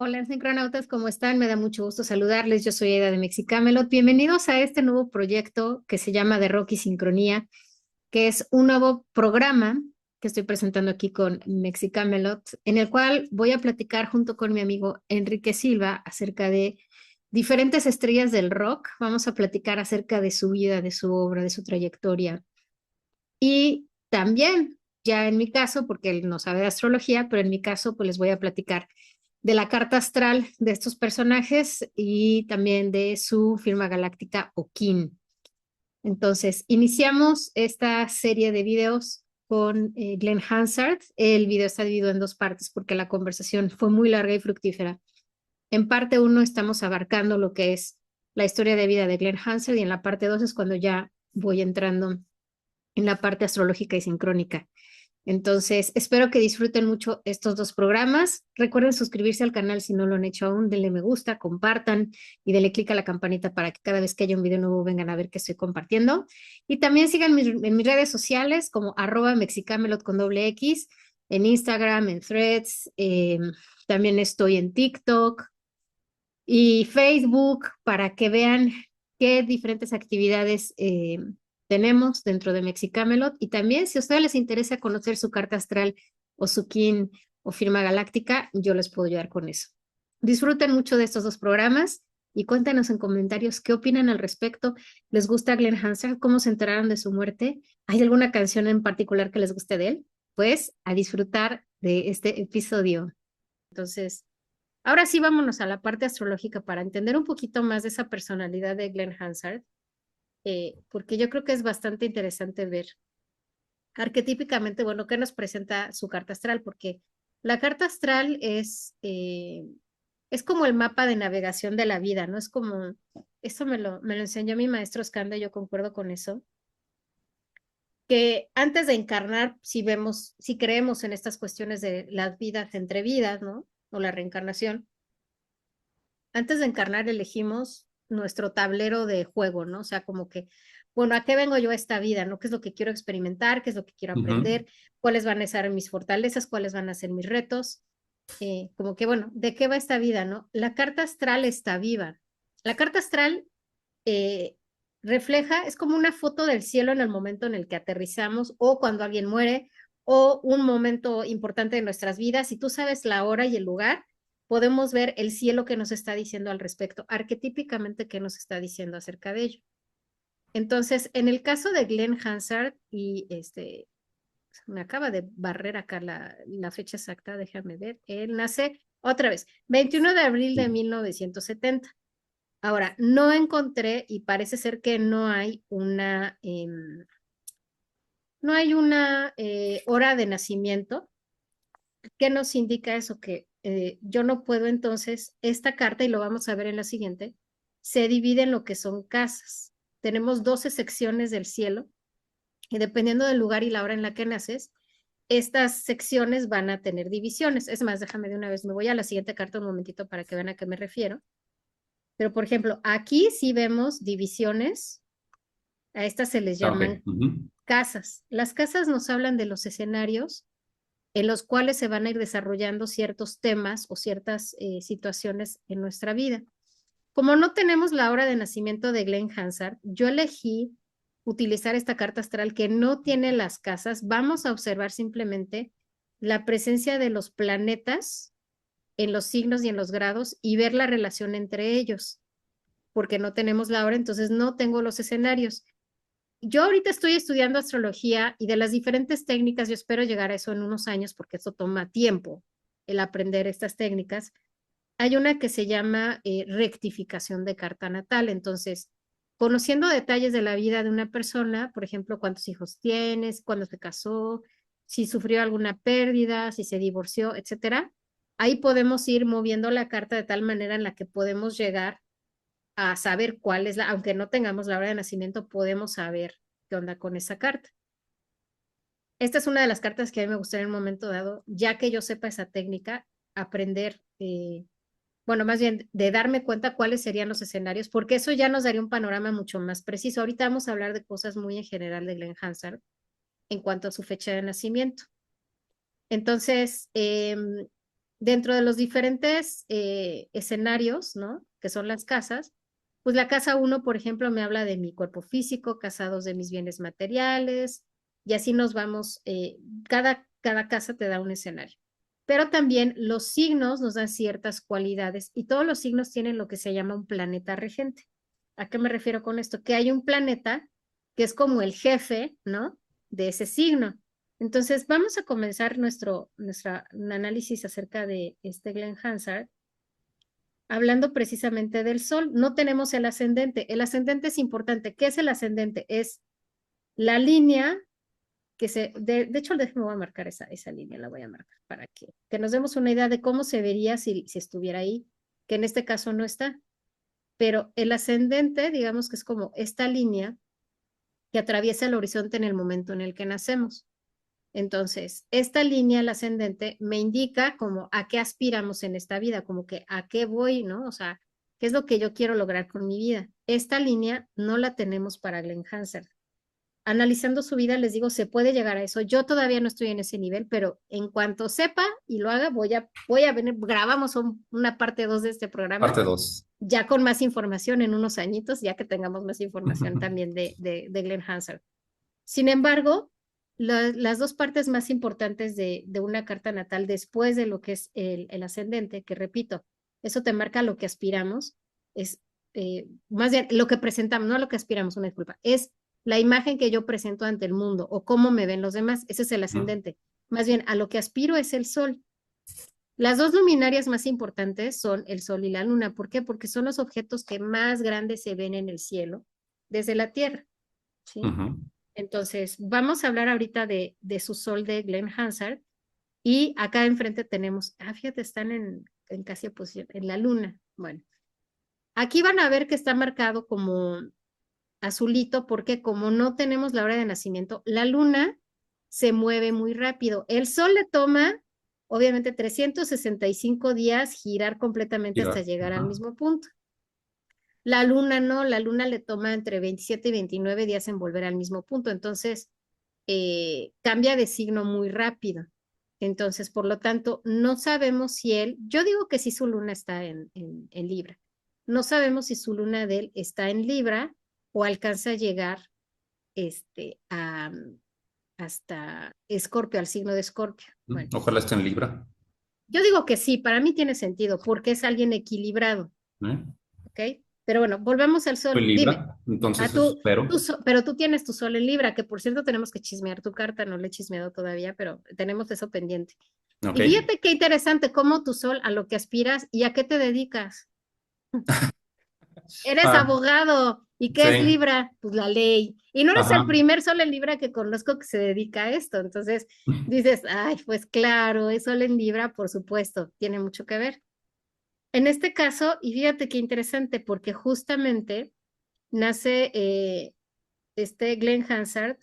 Hola, sincronautas, ¿cómo están? Me da mucho gusto saludarles. Yo soy Aida de Mexicamelot. Bienvenidos a este nuevo proyecto que se llama De Rock y Sincronía, que es un nuevo programa que estoy presentando aquí con Mexicamelot, en el cual voy a platicar junto con mi amigo Enrique Silva acerca de diferentes estrellas del rock. Vamos a platicar acerca de su vida, de su obra, de su trayectoria. Y también, ya en mi caso, porque él no sabe de astrología, pero en mi caso, pues les voy a platicar de la carta astral de estos personajes y también de su firma galáctica Okin. Entonces, iniciamos esta serie de videos con Glenn Hansard. El video está dividido en dos partes porque la conversación fue muy larga y fructífera. En parte uno estamos abarcando lo que es la historia de vida de Glenn Hansard y en la parte dos es cuando ya voy entrando en la parte astrológica y sincrónica. Entonces, espero que disfruten mucho estos dos programas. Recuerden suscribirse al canal si no lo han hecho aún, denle me gusta, compartan y denle clic a la campanita para que cada vez que haya un video nuevo vengan a ver que estoy compartiendo. Y también sigan en mis redes sociales como @mexicamelot con doble X, en Instagram, en Threads, también estoy en TikTok y Facebook para que vean qué diferentes actividades tenemos dentro de Mexicamelot. Y también, si a ustedes les interesa conocer su carta astral o su kin o firma galáctica, yo les puedo ayudar con eso. Disfruten mucho de estos dos programas y cuéntanos en comentarios qué opinan al respecto. ¿Les gusta Glenn Hansard? ¿Cómo se enteraron de su muerte? ¿Hay alguna canción en particular que les guste de él? Pues a disfrutar de este episodio. Entonces, ahora sí, vámonos a la parte astrológica para entender un poquito más de esa personalidad de Glenn Hansard, porque yo creo que es bastante interesante ver arquetípicamente, bueno, qué nos presenta su carta astral, porque la carta astral es como el mapa de navegación de la vida, ¿no? Es como, eso me lo enseñó mi maestro Skanda, yo concuerdo con eso, que antes de encarnar, si creemos en estas cuestiones de las vidas entre vidas, ¿no? O la reencarnación, antes de encarnar elegimos nuestro tablero de juego, ¿no? O sea, como que, bueno, ¿a qué vengo yo a esta vida, no? ¿Qué es lo que quiero experimentar? ¿Qué es lo que quiero Ujú. aprender? ¿Cuáles van a ser mis fortalezas? ¿Cuáles van a ser mis retos? Como que, bueno, ¿de qué va esta vida, no? La carta astral está viva. La carta astral eh, refleja, es como una foto del cielo en el momento en el que aterrizamos o cuando alguien muere o un momento importante de nuestras vidas. Si tú sabes la hora y el lugar, podemos ver el cielo que nos está diciendo al respecto, arquetípicamente qué nos está diciendo acerca de ello. Entonces, en el caso de Glenn Hansard, y me acaba de barrer acá la fecha exacta, déjame ver, él nace otra vez, 21 de abril de 1970. Ahora, no encontré y parece ser que no hay una hora de nacimiento. ¿Qué nos indica eso? Que yo no puedo entonces, esta carta, y lo vamos a ver en la siguiente, se divide en lo que son casas. Tenemos 12 secciones del cielo y dependiendo del lugar y la hora en la que naces, estas secciones van a tener divisiones. Es más, déjame de una vez, me voy a la siguiente carta un momentito para que vean a qué me refiero. Pero, por ejemplo, aquí sí vemos divisiones, a estas se les Ok. llaman Ujú. casas. Las casas nos hablan de los escenarios en los cuales se van a ir desarrollando ciertos temas o ciertas situaciones en nuestra vida. Como no tenemos la hora de nacimiento de Glenn Hansard, yo elegí utilizar esta carta astral que no tiene las casas. Vamos a observar simplemente la presencia de los planetas en los signos y en los grados y ver la relación entre ellos, porque no tenemos la hora, entonces no tengo los escenarios. Yo ahorita estoy estudiando astrología y de las diferentes técnicas, yo espero llegar a eso en unos años porque eso toma tiempo, el aprender estas técnicas. Hay una que se llama rectificación de carta natal. Entonces, conociendo detalles de la vida de una persona, por ejemplo, cuántos hijos tienes, cuándo se casó, si sufrió alguna pérdida, si se divorció, etcétera, ahí podemos ir moviendo la carta de tal manera en la que podemos llegar a saber cuál es aunque no tengamos la hora de nacimiento, podemos saber qué onda con esa carta. Esta es una de las cartas que a mí me gustaría en un momento dado, ya que yo sepa esa técnica, aprender, bueno, más bien de darme cuenta cuáles serían los escenarios, porque eso ya nos daría un panorama mucho más preciso. Ahorita vamos a hablar de cosas muy en general de Glenn Hansard en cuanto a su fecha de nacimiento. Entonces, dentro de los diferentes escenarios, ¿no? Que son las casas, pues la casa 1, por ejemplo, me habla de mi cuerpo físico, casa 2 de mis bienes materiales, y así nos vamos, cada casa te da un escenario. Pero también los signos nos dan ciertas cualidades y todos los signos tienen lo que se llama un planeta regente. ¿A qué me refiero con esto? Que hay un planeta que es como el jefe, ¿no? De ese signo. Entonces, vamos a comenzar nuestro análisis acerca de este Glenn Hansard, hablando precisamente del Sol. No tenemos el ascendente. El ascendente es importante. ¿Qué es el ascendente? Es la línea que de hecho, me voy a marcar esa línea, la voy a marcar para que nos demos una idea de cómo se vería si estuviera ahí, que en este caso no está. Pero el ascendente, digamos que es como esta línea que atraviesa el horizonte en el momento en el que nacemos. Entonces, esta línea, el ascendente, me indica como a qué aspiramos en esta vida, como que a qué voy, ¿no? O sea, qué es lo que yo quiero lograr con mi vida. Esta línea no la tenemos para Glenn Hansard. Analizando su vida, les digo, se puede llegar a eso. Yo todavía no estoy en ese nivel, pero en cuanto sepa y lo haga, voy a venir, grabamos una parte 2 de este programa, Parte 2. ya con más información en unos añitos, ya que tengamos más información también de Glenn Hansard. Sin embargo, las dos partes más importantes de una carta natal después de lo que es el ascendente, que repito, eso te marca lo que aspiramos, es más bien lo que presentamos, no lo que aspiramos, una disculpa, es la imagen que yo presento ante el mundo o cómo me ven los demás, ese es el ascendente. Más bien, a lo que aspiro es el sol. Las dos luminarias más importantes son el sol y la luna. ¿Por qué? Porque son los objetos que más grandes se ven en el cielo desde la Tierra, ¿sí? Entonces, vamos a hablar ahorita de su sol de Glenn Hansard y acá enfrente tenemos, fíjate, están en casi oposición, en la luna. Bueno, aquí van a ver que está marcado como azulito porque como no tenemos la hora de nacimiento, la luna se mueve muy rápido. El sol le toma, obviamente, 365 días girar completamente hasta Girar. llegar al mismo punto. La luna no, la luna le toma entre 27 y 29 días en volver al mismo punto. Entonces, cambia de signo muy rápido. Entonces, por lo tanto, no sabemos si yo digo que sí su luna está en Libra. No sabemos si su luna de él está en Libra o alcanza a llegar hasta Escorpio, al signo de Escorpio. Bueno, Ojalá esté en Libra. yo digo que sí, para mí tiene sentido porque es alguien equilibrado, ¿Eh? ¿ok? Pero bueno, volvemos al Soy sol. Dime, Libra, entonces eso espero. pero tú tienes tu sol en Libra, que por cierto tenemos que chismear tu carta, no le he chismeado todavía, pero tenemos eso pendiente. Ok. Y fíjate qué interesante cómo tu sol a lo que aspiras y a qué te dedicas. Eres Ah, abogado. ¿Y qué es sí. Libra? Pues la ley. Y no eres el Ajá. primer sol en Libra que conozco que se dedica a esto. Entonces dices, ay, pues claro, es sol en Libra, por supuesto, tiene mucho que ver. En este caso, y fíjate qué interesante, porque justamente nace este Glenn Hansard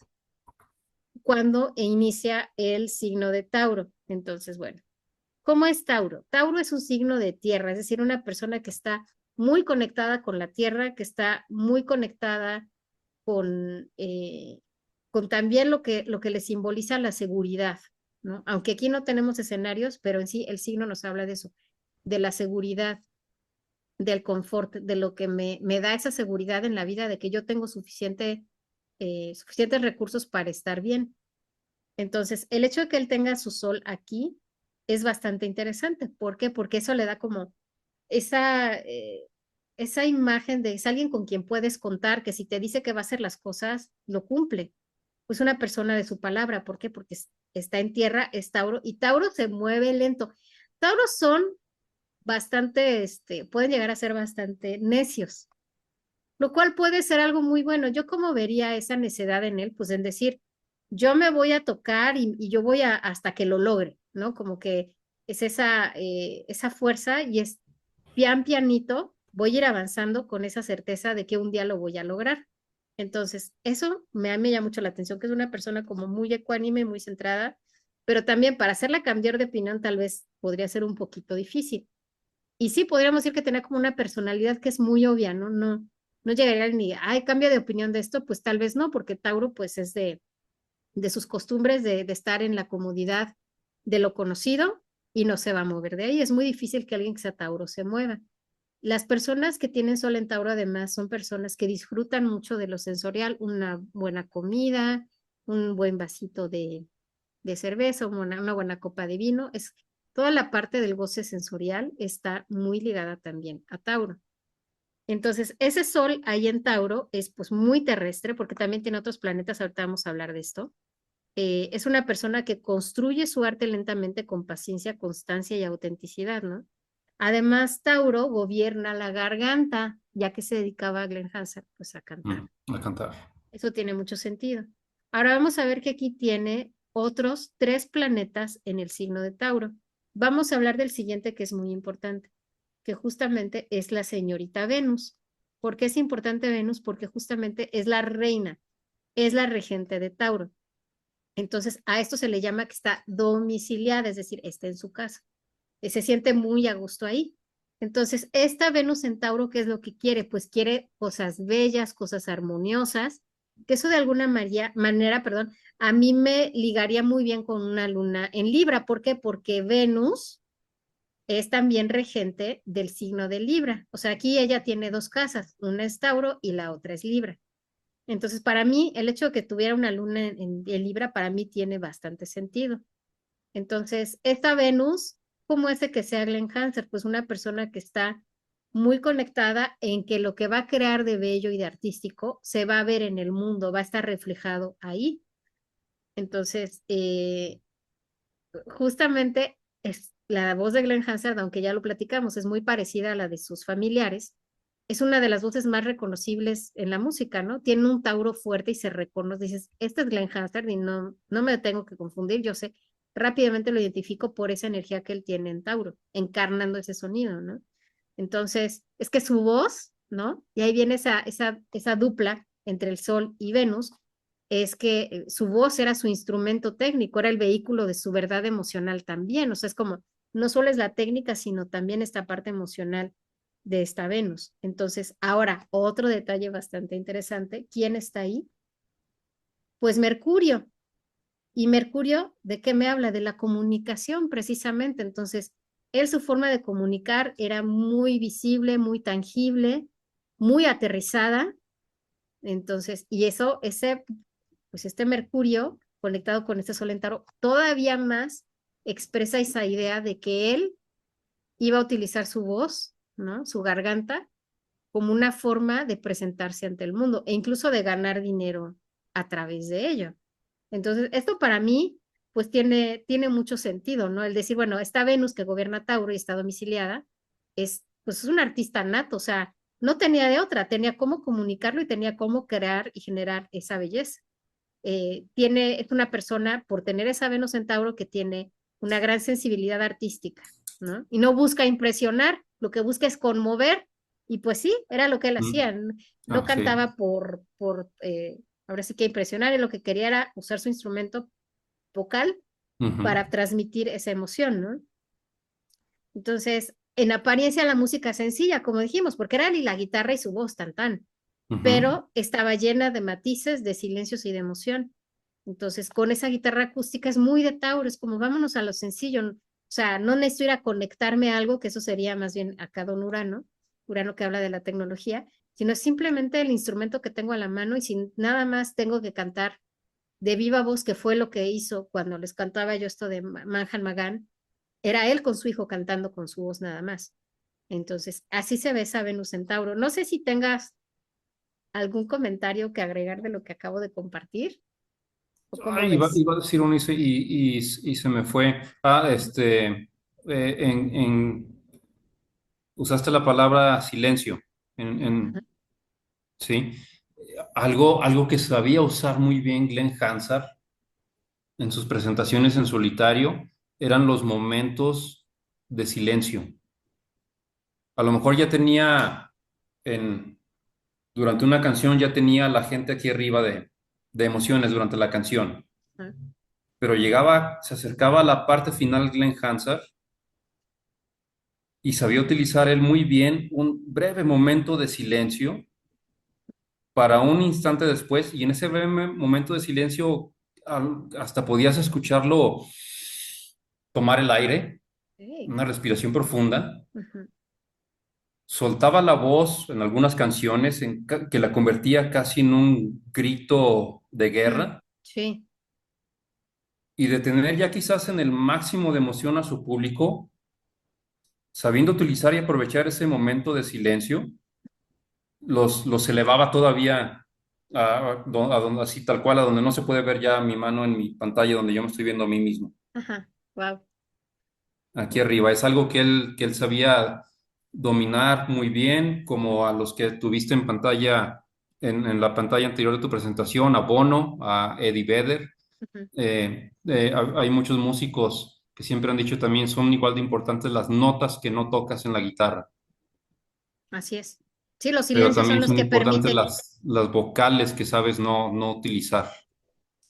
cuando inicia el signo de Tauro. Entonces, bueno, ¿cómo es Tauro? Tauro es un signo de tierra, es decir, una persona que está muy conectada con la tierra, que está muy conectada con también lo que le simboliza la seguridad, ¿no? Aunque aquí no tenemos escenarios, pero en sí el signo nos habla de eso, de la seguridad, del confort, de lo que me da esa seguridad en la vida, de que yo tengo suficientes recursos para estar bien. Entonces, el hecho de que él tenga su sol aquí es bastante interesante. ¿Por qué? Porque eso le da como esa, esa imagen de es alguien con quien puedes contar, que si te dice que va a hacer las cosas, lo cumple. Pues una persona de su palabra. ¿Por qué? Porque está en tierra, es Tauro, y Tauro se mueve lento. Tauros son bastante, pueden llegar a ser bastante necios, lo cual puede ser algo muy bueno. Yo como vería esa necedad en él, pues en decir, yo me voy a tocar y yo voy hasta que lo logre, ¿no? Como que es esa fuerza y es pianito, voy a ir avanzando con esa certeza de que un día lo voy a lograr. Entonces, eso me llama mucho la atención, que es una persona como muy ecuánime, muy centrada, pero también para hacerla cambiar de opinión tal vez podría ser un poquito difícil. Y sí, podríamos decir que tenía como una personalidad que es muy obvia, ¿no? No llegaría ni, ay, cambia de opinión de esto, pues tal vez no, porque Tauro pues es de sus costumbres de estar en la comodidad de lo conocido y no se va a mover de ahí. Es muy difícil que alguien que sea Tauro se mueva. Las personas que tienen Sol en Tauro además son personas que disfrutan mucho de lo sensorial, una buena comida, un buen vasito de cerveza, una buena copa de vino. Toda la parte del goce sensorial está muy ligada también a Tauro. Entonces, ese Sol ahí en Tauro es pues muy terrestre porque también tiene otros planetas, ahorita vamos a hablar de esto. Es una persona que construye su arte lentamente con paciencia, constancia y autenticidad, ¿no? Además, Tauro gobierna la garganta, ya que se dedicaba a Glenn Hansard pues a cantar. A cantar. Eso tiene mucho sentido. Ahora vamos a ver que aquí tiene otros 3 planetas en el signo de Tauro. Vamos a hablar del siguiente que es muy importante, que justamente es la señorita Venus. ¿Por qué es importante Venus? Porque justamente es la reina, es la regente de Tauro. Entonces, a esto se le llama que está domiciliada, es decir, está en su casa. Se siente muy a gusto ahí. Entonces, esta Venus en Tauro, ¿qué es lo que quiere? Pues quiere cosas bellas, cosas armoniosas, que eso de alguna manera, perdón, a mí me ligaría muy bien con una luna en Libra. ¿Por qué? Porque Venus es también regente del signo de Libra. O sea, aquí ella tiene 2 casas, una es Tauro y la otra es Libra. Entonces, para mí, el hecho de que tuviera una luna en Libra, para mí tiene bastante sentido. Entonces, esta Venus, ¿cómo es de que sea Glenn Hansard? Pues una persona que está muy conectada en que lo que va a crear de bello y de artístico se va a ver en el mundo, va a estar reflejado ahí. Entonces, justamente es la voz de Glenn Hansard, aunque ya lo platicamos, es muy parecida a la de sus familiares. Es una de las voces más reconocibles en la música, ¿no? Tiene un tauro fuerte y se reconoce. Dices, este es Glenn Hansard y no me tengo que confundir. Yo sé, rápidamente lo identifico por esa energía que él tiene en Tauro, encarnando ese sonido, ¿no? Entonces, es que su voz, ¿no? Y ahí viene esa dupla entre el Sol y Venus, es que su voz era su instrumento técnico, era el vehículo de su verdad emocional también. O sea, es como, no solo es la técnica, sino también esta parte emocional de esta Venus. Entonces, ahora, otro detalle bastante interesante, ¿quién está ahí? Pues Mercurio. ¿Y Mercurio de qué me habla? De la comunicación, precisamente. Entonces, él su forma de comunicar era muy visible, muy tangible, muy aterrizada. Entonces, y eso, pues este Mercurio conectado con este Sol en Tauro, todavía más expresa esa idea de que él iba a utilizar su voz, ¿no? Su garganta, como una forma de presentarse ante el mundo e incluso de ganar dinero a través de ello. Entonces, esto para mí, pues tiene mucho sentido, ¿no? El decir, bueno, esta Venus que gobierna Tauro y está domiciliada, pues es un artista nato, o sea, no tenía de otra, tenía cómo comunicarlo y tenía cómo crear y generar esa belleza. Es una persona, por tener esa Venus en Tauro, que tiene una gran sensibilidad artística, ¿no? Y no busca impresionar, lo que busca es conmover, y pues sí, era lo que él hacía, no Sí. cantaba ahora sí que impresionar, y lo que quería era usar su instrumento vocal para transmitir esa emoción, ¿no? Entonces, en apariencia la música sencilla, como dijimos, porque era la guitarra y su voz tan, pero estaba llena de matices, de silencios y de emoción. Entonces, con esa guitarra acústica es muy de Tauro, es como vámonos a lo sencillo. O sea, no necesito ir a conectarme a algo, que eso sería más bien acá don Urano, Urano que habla de la tecnología, sino simplemente el instrumento que tengo a la mano y sin nada más tengo que cantar de viva voz, que fue lo que hizo cuando les cantaba yo esto de Manhan Magan, era él con su hijo cantando con su voz nada más. Entonces, así se ve esa Venus en Tauro. No sé si tengas algún comentario que agregar de lo que acabo de compartir, o cómo Ay, ves. iba a decir uno y se me fue. Usaste la palabra silencio. Ajá, Sí. Algo que sabía usar muy bien Glenn Hansard en sus presentaciones en solitario eran los momentos de silencio. A lo mejor ya tenía en, durante una canción ya tenía a la gente aquí arriba de emociones durante la canción, ajá. pero se acercaba a la parte final Glenn Hansard y sabía utilizar él muy bien un breve momento de silencio para un instante después, y en ese breve momento de silencio hasta podías escucharlo tomar el aire Ok. una respiración profunda, Ujú, soltaba la voz en algunas canciones que la convertía casi en un grito de ujú. guerra Sí, y de tener ya quizás en el máximo de emoción a su público, sabiendo utilizar y aprovechar ese momento de silencio, los elevaba todavía a donde, así tal cual, a donde no se puede ver ya mi mano en mi pantalla, donde yo me estoy viendo a mí mismo, ajá, wow. aquí arriba. Es algo que él sabía dominar muy bien, como a los que tuviste en pantalla, en la pantalla anterior de tu presentación, a Bono, a Eddie Vedder. Hay muchos músicos que siempre han dicho también son igual de importantes las notas que no tocas en la guitarra, Así es. Sí, los pero silencios son también los son que importantes permiten. las vocales que sabes no utilizar.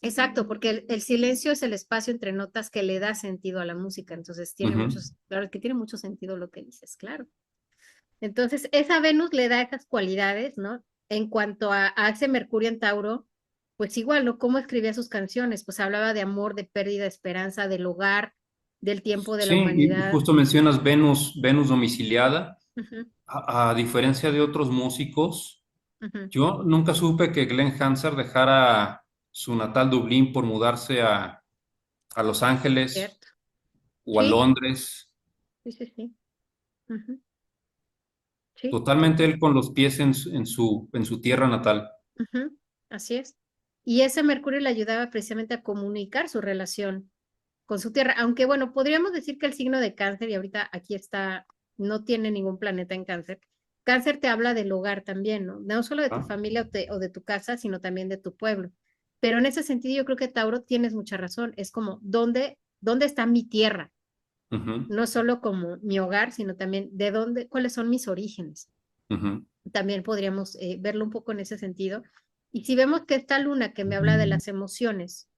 Exacto, porque el silencio es el espacio entre notas que le da sentido a la música. Entonces tiene Ujú. muchos, claro que tiene mucho sentido lo que dices, claro. Entonces, esa Venus le da esas cualidades, ¿no? En cuanto a ese Mercurio en Tauro, pues igual, ¿no? ¿Cómo escribía sus canciones? Pues hablaba de amor, de pérdida, de esperanza, del hogar, del tiempo, de la Sí, y humanidad. justo mencionas Venus domiciliada. Ujú, A diferencia de otros músicos, ujú. yo nunca supe que Glenn Hansard dejara su natal Dublín por mudarse a Los Ángeles Cierto. o a Sí, Londres. sí, sí, sí. Ujú, sí, Totalmente él con los pies en su tierra natal. ujú, así es. Y ese Mercurio le ayudaba precisamente a comunicar su relación con su tierra, aunque bueno, podríamos decir que el signo de cáncer, y ahorita aquí está, no tiene ningún planeta en cáncer. Cáncer te habla del hogar también, ¿no? No solo de tu ¿Ah? familia o de tu casa, sino también de tu pueblo. Pero en ese sentido yo creo que Tauro tienes mucha razón. Es como, ¿dónde está mi tierra? Ujú, No solo como mi hogar, sino también de dónde, cuáles son mis orígenes. ujú, También podríamos verlo un poco en ese sentido. Y si vemos que esta luna que me habla de las emociones,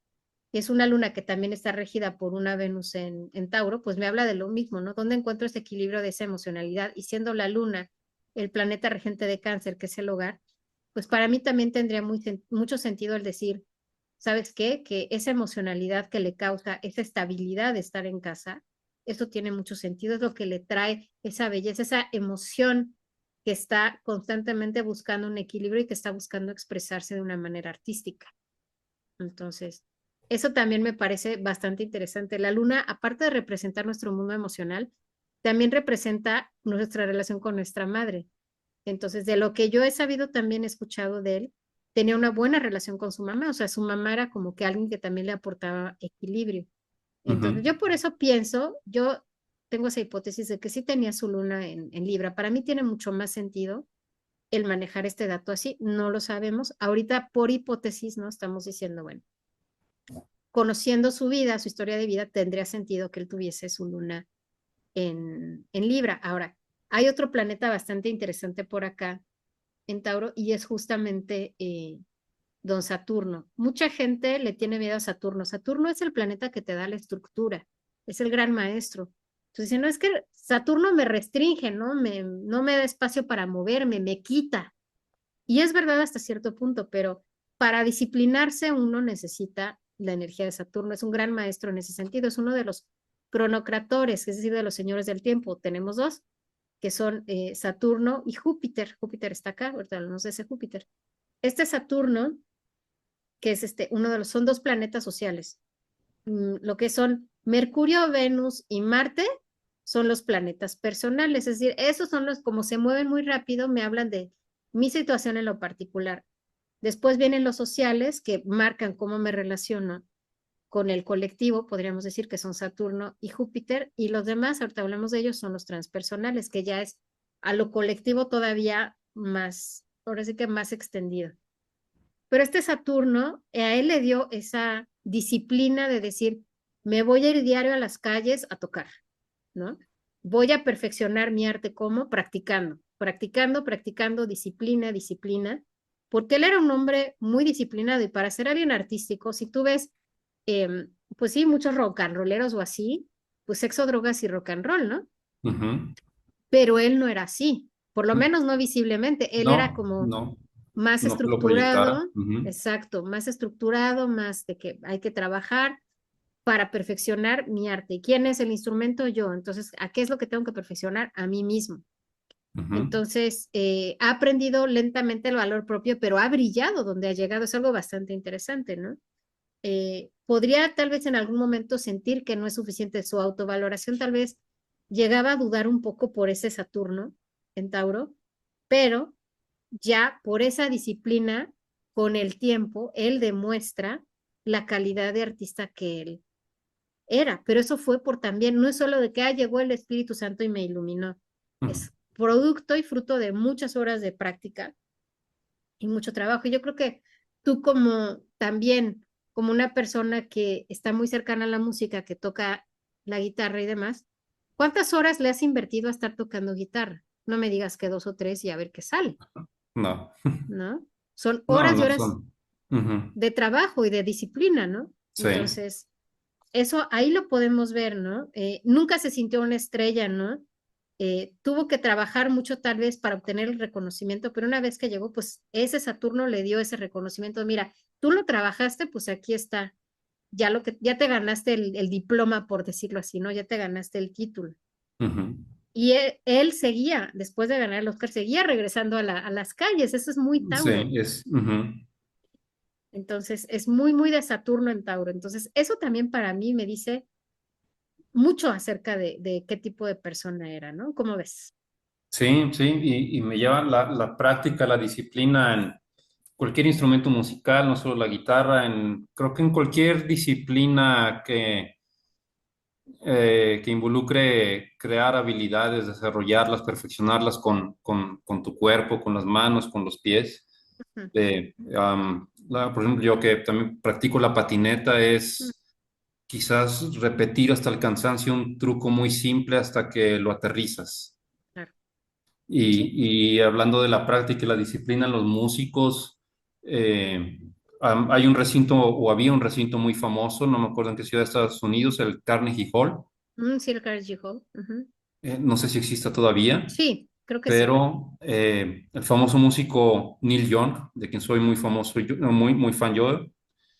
es una luna que también está regida por una Venus en Tauro, pues me habla de lo mismo, ¿no? ¿Dónde encuentro ese equilibrio de esa emocionalidad? Y siendo la luna el planeta regente de cáncer, que es el hogar, pues para mí también tendría mucho sentido el decir, ¿sabes qué? Que esa emocionalidad que le causa esa estabilidad de estar en casa, eso tiene mucho sentido, es lo que le trae esa belleza, esa emoción que está constantemente buscando un equilibrio y que está buscando expresarse de una manera artística. Entonces, eso también me parece bastante interesante. La luna, aparte de representar nuestro mundo emocional, también representa nuestra relación con nuestra madre. Entonces, de lo que yo he sabido, también he escuchado de él, tenía una buena relación con su mamá, o sea, su mamá era como que alguien que también le aportaba equilibrio. Entonces, ujú. yo por eso pienso, yo tengo esa hipótesis de que sí tenía su luna en Libra. Para mí tiene mucho más sentido el manejar este dato así, no lo sabemos. Ahorita, por hipótesis, ¿no? Estamos diciendo, bueno, conociendo su vida, su historia de vida, tendría sentido que él tuviese su luna en Libra. Ahora, hay otro planeta bastante interesante por acá en Tauro y es justamente don Saturno. Mucha gente le tiene miedo a Saturno. Saturno es el planeta que te da la estructura, es el gran maestro. Entonces, no es que Saturno me restringe, ¿no? No me da espacio para moverme, me quita. Y es verdad hasta cierto punto, pero para disciplinarse uno necesita la energía de Saturno. Es un gran maestro en ese sentido. Es uno de los cronocratores, es decir, de los señores del tiempo. Tenemos dos, que son Saturno y Júpiter. Júpiter está acá, ahorita hablamos de ese Júpiter. Este Saturno, que es uno de los, son dos planetas sociales. Lo que son Mercurio, Venus y Marte son los planetas personales, es decir, esos son los, como se mueven muy rápido, me hablan de mi situación en lo particular. Después vienen los sociales que marcan cómo me relaciono con el colectivo, podríamos decir que son Saturno y Júpiter, y los demás, ahorita hablamos de ellos, son los transpersonales, que ya es a lo colectivo todavía más, ahora sí que más extendido. Pero este Saturno, a él le dio esa disciplina de decir, me voy a ir diario a las calles a tocar, ¿no? Voy a perfeccionar mi arte como practicando, practicando, practicando, disciplina, disciplina, porque él era un hombre muy disciplinado y para ser alguien artístico, si tú ves, pues sí, muchos rock and rolleros o así, pues sexo, drogas y rock and roll, ¿no? Ujú. Pero él no era así, por lo menos no visiblemente, él era No, como no, más no que lo proyectara. estructurado, Ujú, exacto, más estructurado, más de que hay que trabajar. para perfeccionar mi arte. ¿Y quién es el instrumento? Yo. Entonces, ¿a qué es lo que tengo que perfeccionar? A mí mismo. Ujú, Entonces, ha aprendido lentamente el valor propio, pero ha brillado donde ha llegado. Es algo bastante interesante, ¿no? Podría tal vez en algún momento sentir que no es suficiente su autovaloración, tal vez llegaba a dudar un poco por ese Saturno en Tauro, pero ya por esa disciplina, con el tiempo, él demuestra la calidad de artista que él era, pero eso fue por también, no es solo de que llegó el Espíritu Santo y me iluminó, ujú, es producto y fruto de muchas horas de práctica y mucho trabajo. Y yo creo que tú como también, como una persona que está muy cercana a la música, que toca la guitarra y demás, ¿cuántas horas le has invertido a estar tocando guitarra? No me digas que 2 o 3 y a ver qué sale, no, ¿no? Son no, horas y no horas son. Ujú, de trabajo y de disciplina, ¿no? sí, Entonces, eso ahí lo podemos ver, ¿no? Nunca se sintió una estrella, ¿no? Tuvo que trabajar mucho tal vez para obtener el reconocimiento, pero una vez que llegó, pues ese Saturno le dio ese reconocimiento. Mira, tú lo trabajaste, pues aquí está. Ya te ganaste el diploma, por decirlo así, ¿no? Ya te ganaste el título. ujú, Y él seguía, después de ganar el Oscar, seguía regresando a las calles. Eso es muy sí, Tauro. ujú. Entonces, es muy, muy de Saturno en Tauro. Entonces, eso también para mí me dice mucho acerca de qué tipo de persona era, ¿no? ¿Cómo ves? Sí, sí, y me lleva la práctica, la disciplina en cualquier instrumento musical, no solo la guitarra, creo que en cualquier disciplina que involucre crear habilidades, desarrollarlas, perfeccionarlas con tu cuerpo, con las manos, con los pies. Ujú, Por ejemplo, yo que también practico la patineta, ujú, es quizás repetir hasta el cansancio un truco muy simple hasta que lo aterrizas. claro. Sí. Y hablando de la práctica y la disciplina, los músicos, eh, hay un recinto o había un recinto muy famoso, no me acuerdo en qué ciudad de Estados Unidos, el Carnegie Hall. Sí, el Carnegie Hall. Ujú. No sé si exista todavía, Sí, creo que sí. pero el famoso músico Neil Young, de quien soy muy famoso, muy, muy fan yo,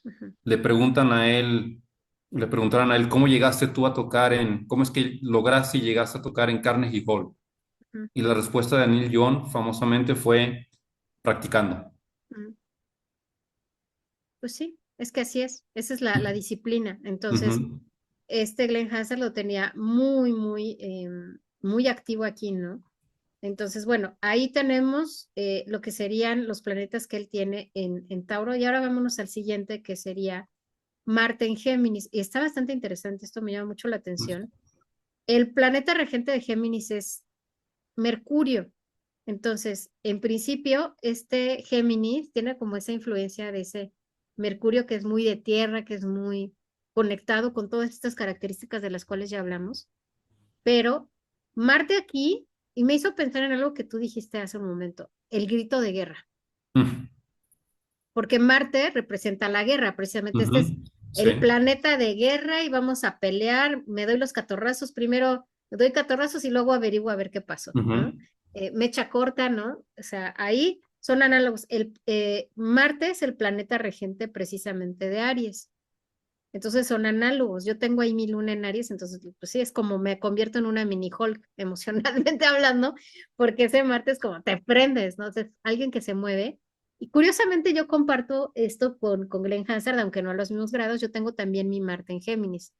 Ujú, le preguntan a él, le preguntaron a él, ¿cómo llegaste tú a tocar cómo es que lograste y llegaste a tocar en Carnegie Hall? ujú, Y la respuesta de Neil Young famosamente fue practicando. ujú. Pues sí, es que así es. Esa es la disciplina. Entonces, Ujú, este Glenn Hansard lo tenía muy, muy, muy activo aquí, ¿no? Entonces, bueno, ahí tenemos lo que serían los planetas que él tiene en Tauro. Y ahora vámonos al siguiente, que sería Marte en Géminis. Y está bastante interesante, esto me llama mucho la atención. El planeta regente de Géminis es Mercurio. Entonces, en principio, este Géminis tiene como esa influencia de ese Mercurio que es muy de tierra, que es muy conectado con todas estas características de las cuales ya hablamos. Pero Marte aquí, y me hizo pensar en algo que tú dijiste hace un momento, el grito de guerra, ujú, porque Marte representa la guerra, precisamente este es ujú, sí, el planeta de guerra y vamos a pelear, me doy los catorrazos, primero me doy catorrazos y luego averiguo a ver qué pasó, ¿no? ujú, Mecha corta, ¿no? O sea, ahí son análogos. Marte es el planeta regente precisamente de Aries. Entonces son análogos. Yo tengo ahí mi luna en Aries, entonces pues sí, es como me convierto en una mini Hulk emocionalmente hablando, porque ese Marte es como te prendes, ¿no? O sea, es alguien que se mueve. Y curiosamente yo comparto esto con Glenn Hansard, aunque no a los mismos grados, yo tengo también mi Marte en Géminis.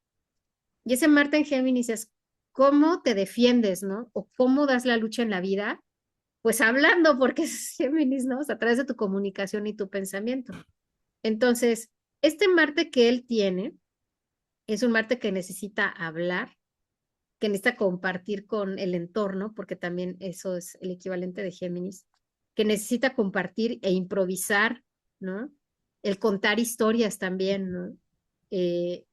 Y ese Marte en Géminis es cómo te defiendes, ¿no? O cómo das la lucha en la vida, pues hablando, porque es Géminis, ¿no? O sea, a través de tu comunicación y tu pensamiento. Entonces, este Marte que él tiene es un Marte que necesita hablar, que necesita compartir con el entorno, porque también eso es el equivalente de Géminis, que necesita compartir e improvisar, ¿no? El contar historias también, ¿no? Eh,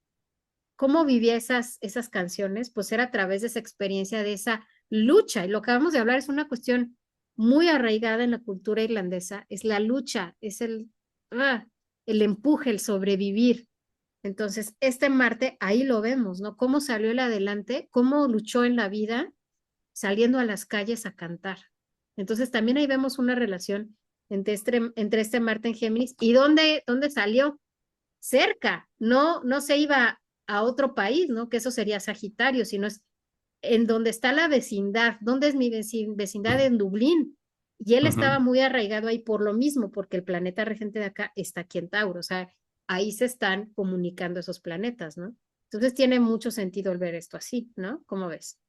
¿Cómo vivía esas canciones? Pues era a través de esa experiencia, de esa lucha. Y lo que acabamos de hablar es una cuestión muy arraigada en la cultura irlandesa, es la lucha, es el empuje, el sobrevivir. Entonces, este Marte, ahí lo vemos, ¿no? Cómo salió él adelante, cómo luchó en la vida, saliendo a las calles a cantar. Entonces, también ahí vemos una relación entre este Marte en Géminis y dónde salió cerca, no se iba a otro país, ¿no? Que eso sería Sagitario, sino es en donde está la vecindad. ¿Dónde es mi vecindad? En Dublín. Y él estaba Ujú. muy arraigado ahí por lo mismo, porque el planeta regente de acá está aquí en Tauro. O sea, ahí se están comunicando esos planetas, ¿no? Entonces tiene mucho sentido el ver esto así, ¿no? ¿Cómo ves?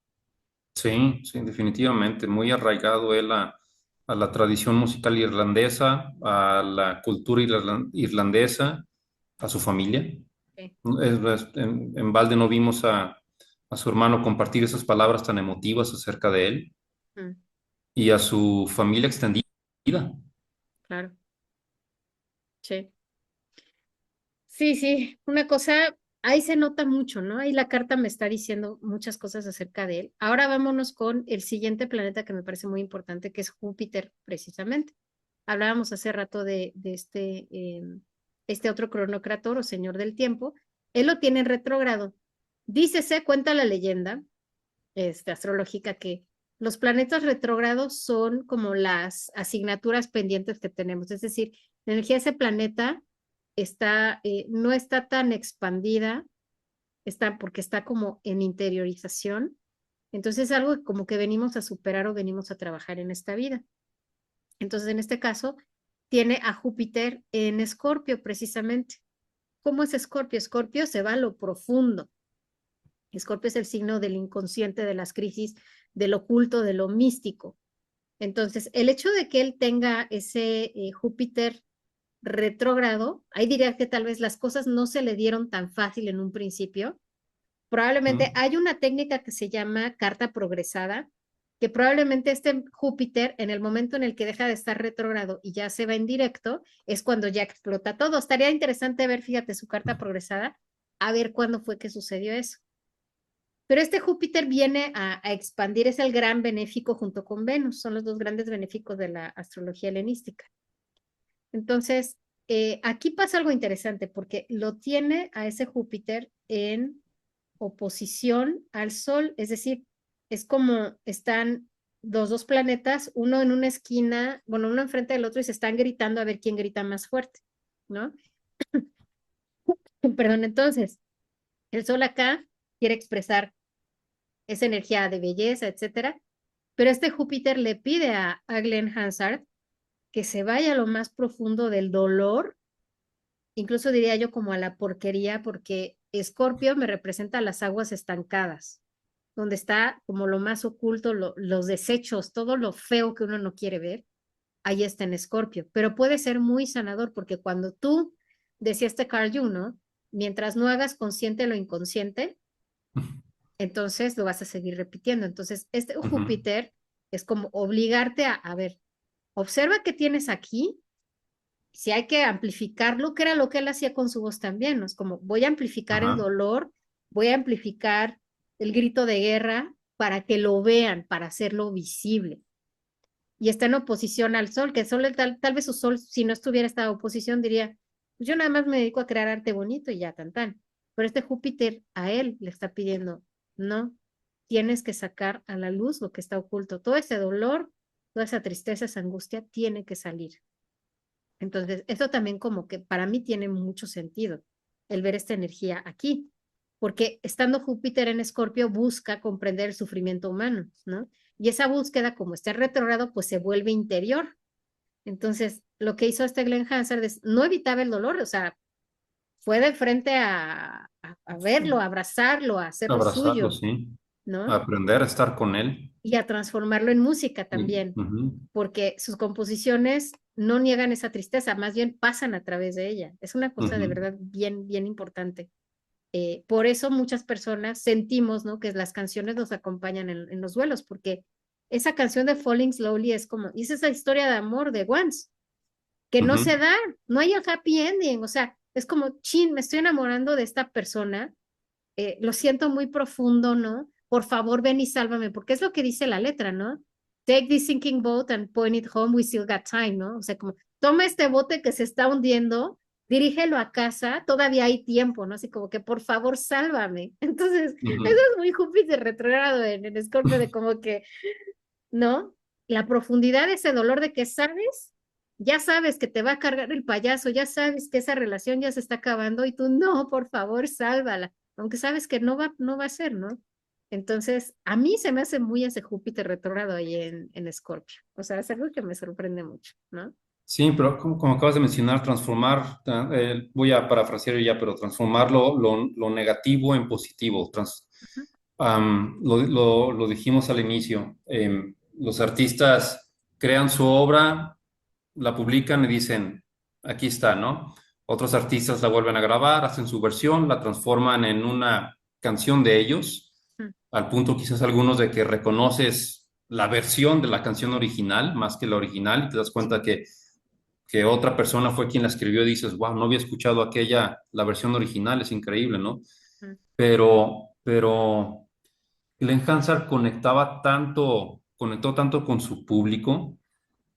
Sí, sí, definitivamente. Muy arraigado él a la tradición musical irlandesa, a la cultura irlandesa, a su familia. Sí. En balde no vimos a su hermano compartir esas palabras tan emotivas acerca de él Mm, y a su familia extendida. claro, sí. Sí, sí, una cosa, ahí se nota mucho, ¿no? Ahí la carta me está diciendo muchas cosas acerca de él. Ahora vámonos con el siguiente planeta que me parece muy importante, que es Júpiter, precisamente. Hablábamos hace rato de este otro cronocrator o señor del tiempo. Él lo tiene en retrógrado. Dícese, cuenta la leyenda astrológica, que los planetas retrógrados son como las asignaturas pendientes que tenemos. Es decir, la energía de ese planeta no está tan expandida, porque está como en interiorización. Entonces es algo como que venimos a superar o venimos a trabajar en esta vida. Entonces, en este caso, tiene a Júpiter en Escorpio, precisamente. ¿Cómo es Escorpio? Escorpio se va a lo profundo. Escorpio es el signo del inconsciente, de las crisis, del oculto, de lo místico. Entonces, el hecho de que él tenga ese Júpiter retrógrado, ahí diría que tal vez las cosas no se le dieron tan fácil en un principio. Probablemente ¿Mm? hay una técnica que se llama carta progresada, que probablemente este Júpiter, en el momento en el que deja de estar retrógrado y ya se va en directo, es cuando ya explota todo. Estaría interesante ver, fíjate, su carta progresada, a ver cuándo fue que sucedió eso. Pero este Júpiter viene a expandir, es el gran benéfico junto con Venus, son los dos grandes benéficos de la astrología helenística. Entonces, aquí pasa algo interesante porque lo tiene a ese Júpiter en oposición al Sol, es decir, es como están los dos planetas, uno en una esquina, bueno, uno enfrente del otro y se están gritando a ver quién grita más fuerte, ¿no? Perdón, entonces, el Sol acá quiere expresar esa energía de belleza, etcétera, pero este Júpiter le pide a Glenn Hansard que se vaya a lo más profundo del dolor, incluso diría yo como a la porquería, porque Escorpio me representa las aguas estancadas, donde está como lo más oculto, los desechos, todo lo feo que uno no quiere ver, ahí está en Escorpio, pero puede ser muy sanador, porque cuando tú, decía este Carl Jung, ¿no? Mientras no hagas consciente lo inconsciente, entonces lo vas a seguir repitiendo. Entonces, este Ujú. Júpiter es como obligarte a ver, observa qué tienes aquí, si hay que amplificarlo, que era lo que él hacía con su voz también, ¿no? Es como, voy a amplificar el Ajá. dolor, voy a amplificar el grito de guerra para que lo vean, para hacerlo visible. Y está en oposición al sol, que el sol, tal vez su sol, si no estuviera esta oposición, diría, pues yo nada más me dedico a crear arte bonito y ya, tan, tan. Pero este Júpiter a él le está pidiendo, no, tienes que sacar a la luz lo que está oculto. Todo ese dolor, toda esa tristeza, esa angustia, tiene que salir. Entonces, eso también como que para mí tiene mucho sentido el ver esta energía aquí, porque estando Júpiter en Escorpio busca comprender el sufrimiento humano, ¿no? Y esa búsqueda, como está retrogrado, pues se vuelve interior. Entonces, lo que hizo este Glenn Hansard es no evitaba el dolor, o sea, fue de frente a verlo, a abrazarlo, a hacerlo Abrazarlo, suyo, sí. ¿no? Aprender a estar con él. Y a transformarlo en música Y, también, ujú, porque sus composiciones no niegan esa tristeza, más bien pasan a través de ella. Es una cosa de ujú, verdad bien, bien importante. Por eso muchas personas sentimos, ¿no? Que las canciones nos acompañan en los duelos, porque esa canción de Falling Slowly es como, y es esa historia de amor de Once, que no ujú, se da, no hay el happy ending, o sea, es como, chin, me estoy enamorando de esta persona, lo siento muy profundo, ¿no? Por favor, ven y sálvame, porque es lo que dice la letra, ¿no? Take this sinking boat and point it home, we still got time, ¿no? O sea, como, toma este bote que se está hundiendo, dirígelo a casa, todavía hay tiempo, ¿no? Así como que, por favor, sálvame. Entonces, eso ujú. es muy Júpiter retrógrado en Escorpio, de como que, ¿no? La profundidad de ese dolor de que sabes, ya sabes que te va a cargar el payaso, ya sabes que esa relación ya se está acabando y tú, no, por favor, sálvala. aunque sabes que no va a ser, ¿no? Entonces, a mí se me hace muy ese Júpiter retrógrado ahí en Escorpio. O sea, es algo que me sorprende mucho, ¿no? Sí, pero como acabas de mencionar, transformar, voy a parafrasear ya, pero transformar lo negativo en positivo. Ujú, Lo dijimos al inicio. Los artistas crean su obra, la publican y dicen, aquí está, ¿no? Otros artistas la vuelven a grabar, hacen su versión, la transforman en una canción de ellos, ujú. al punto quizás algunos de que reconoces la versión de la canción original más que la original y te das cuenta que otra persona fue quien la escribió y dices, wow, no había escuchado la versión original, es increíble, ¿no? Ujú. Pero Glenn Hansard conectó tanto con su público,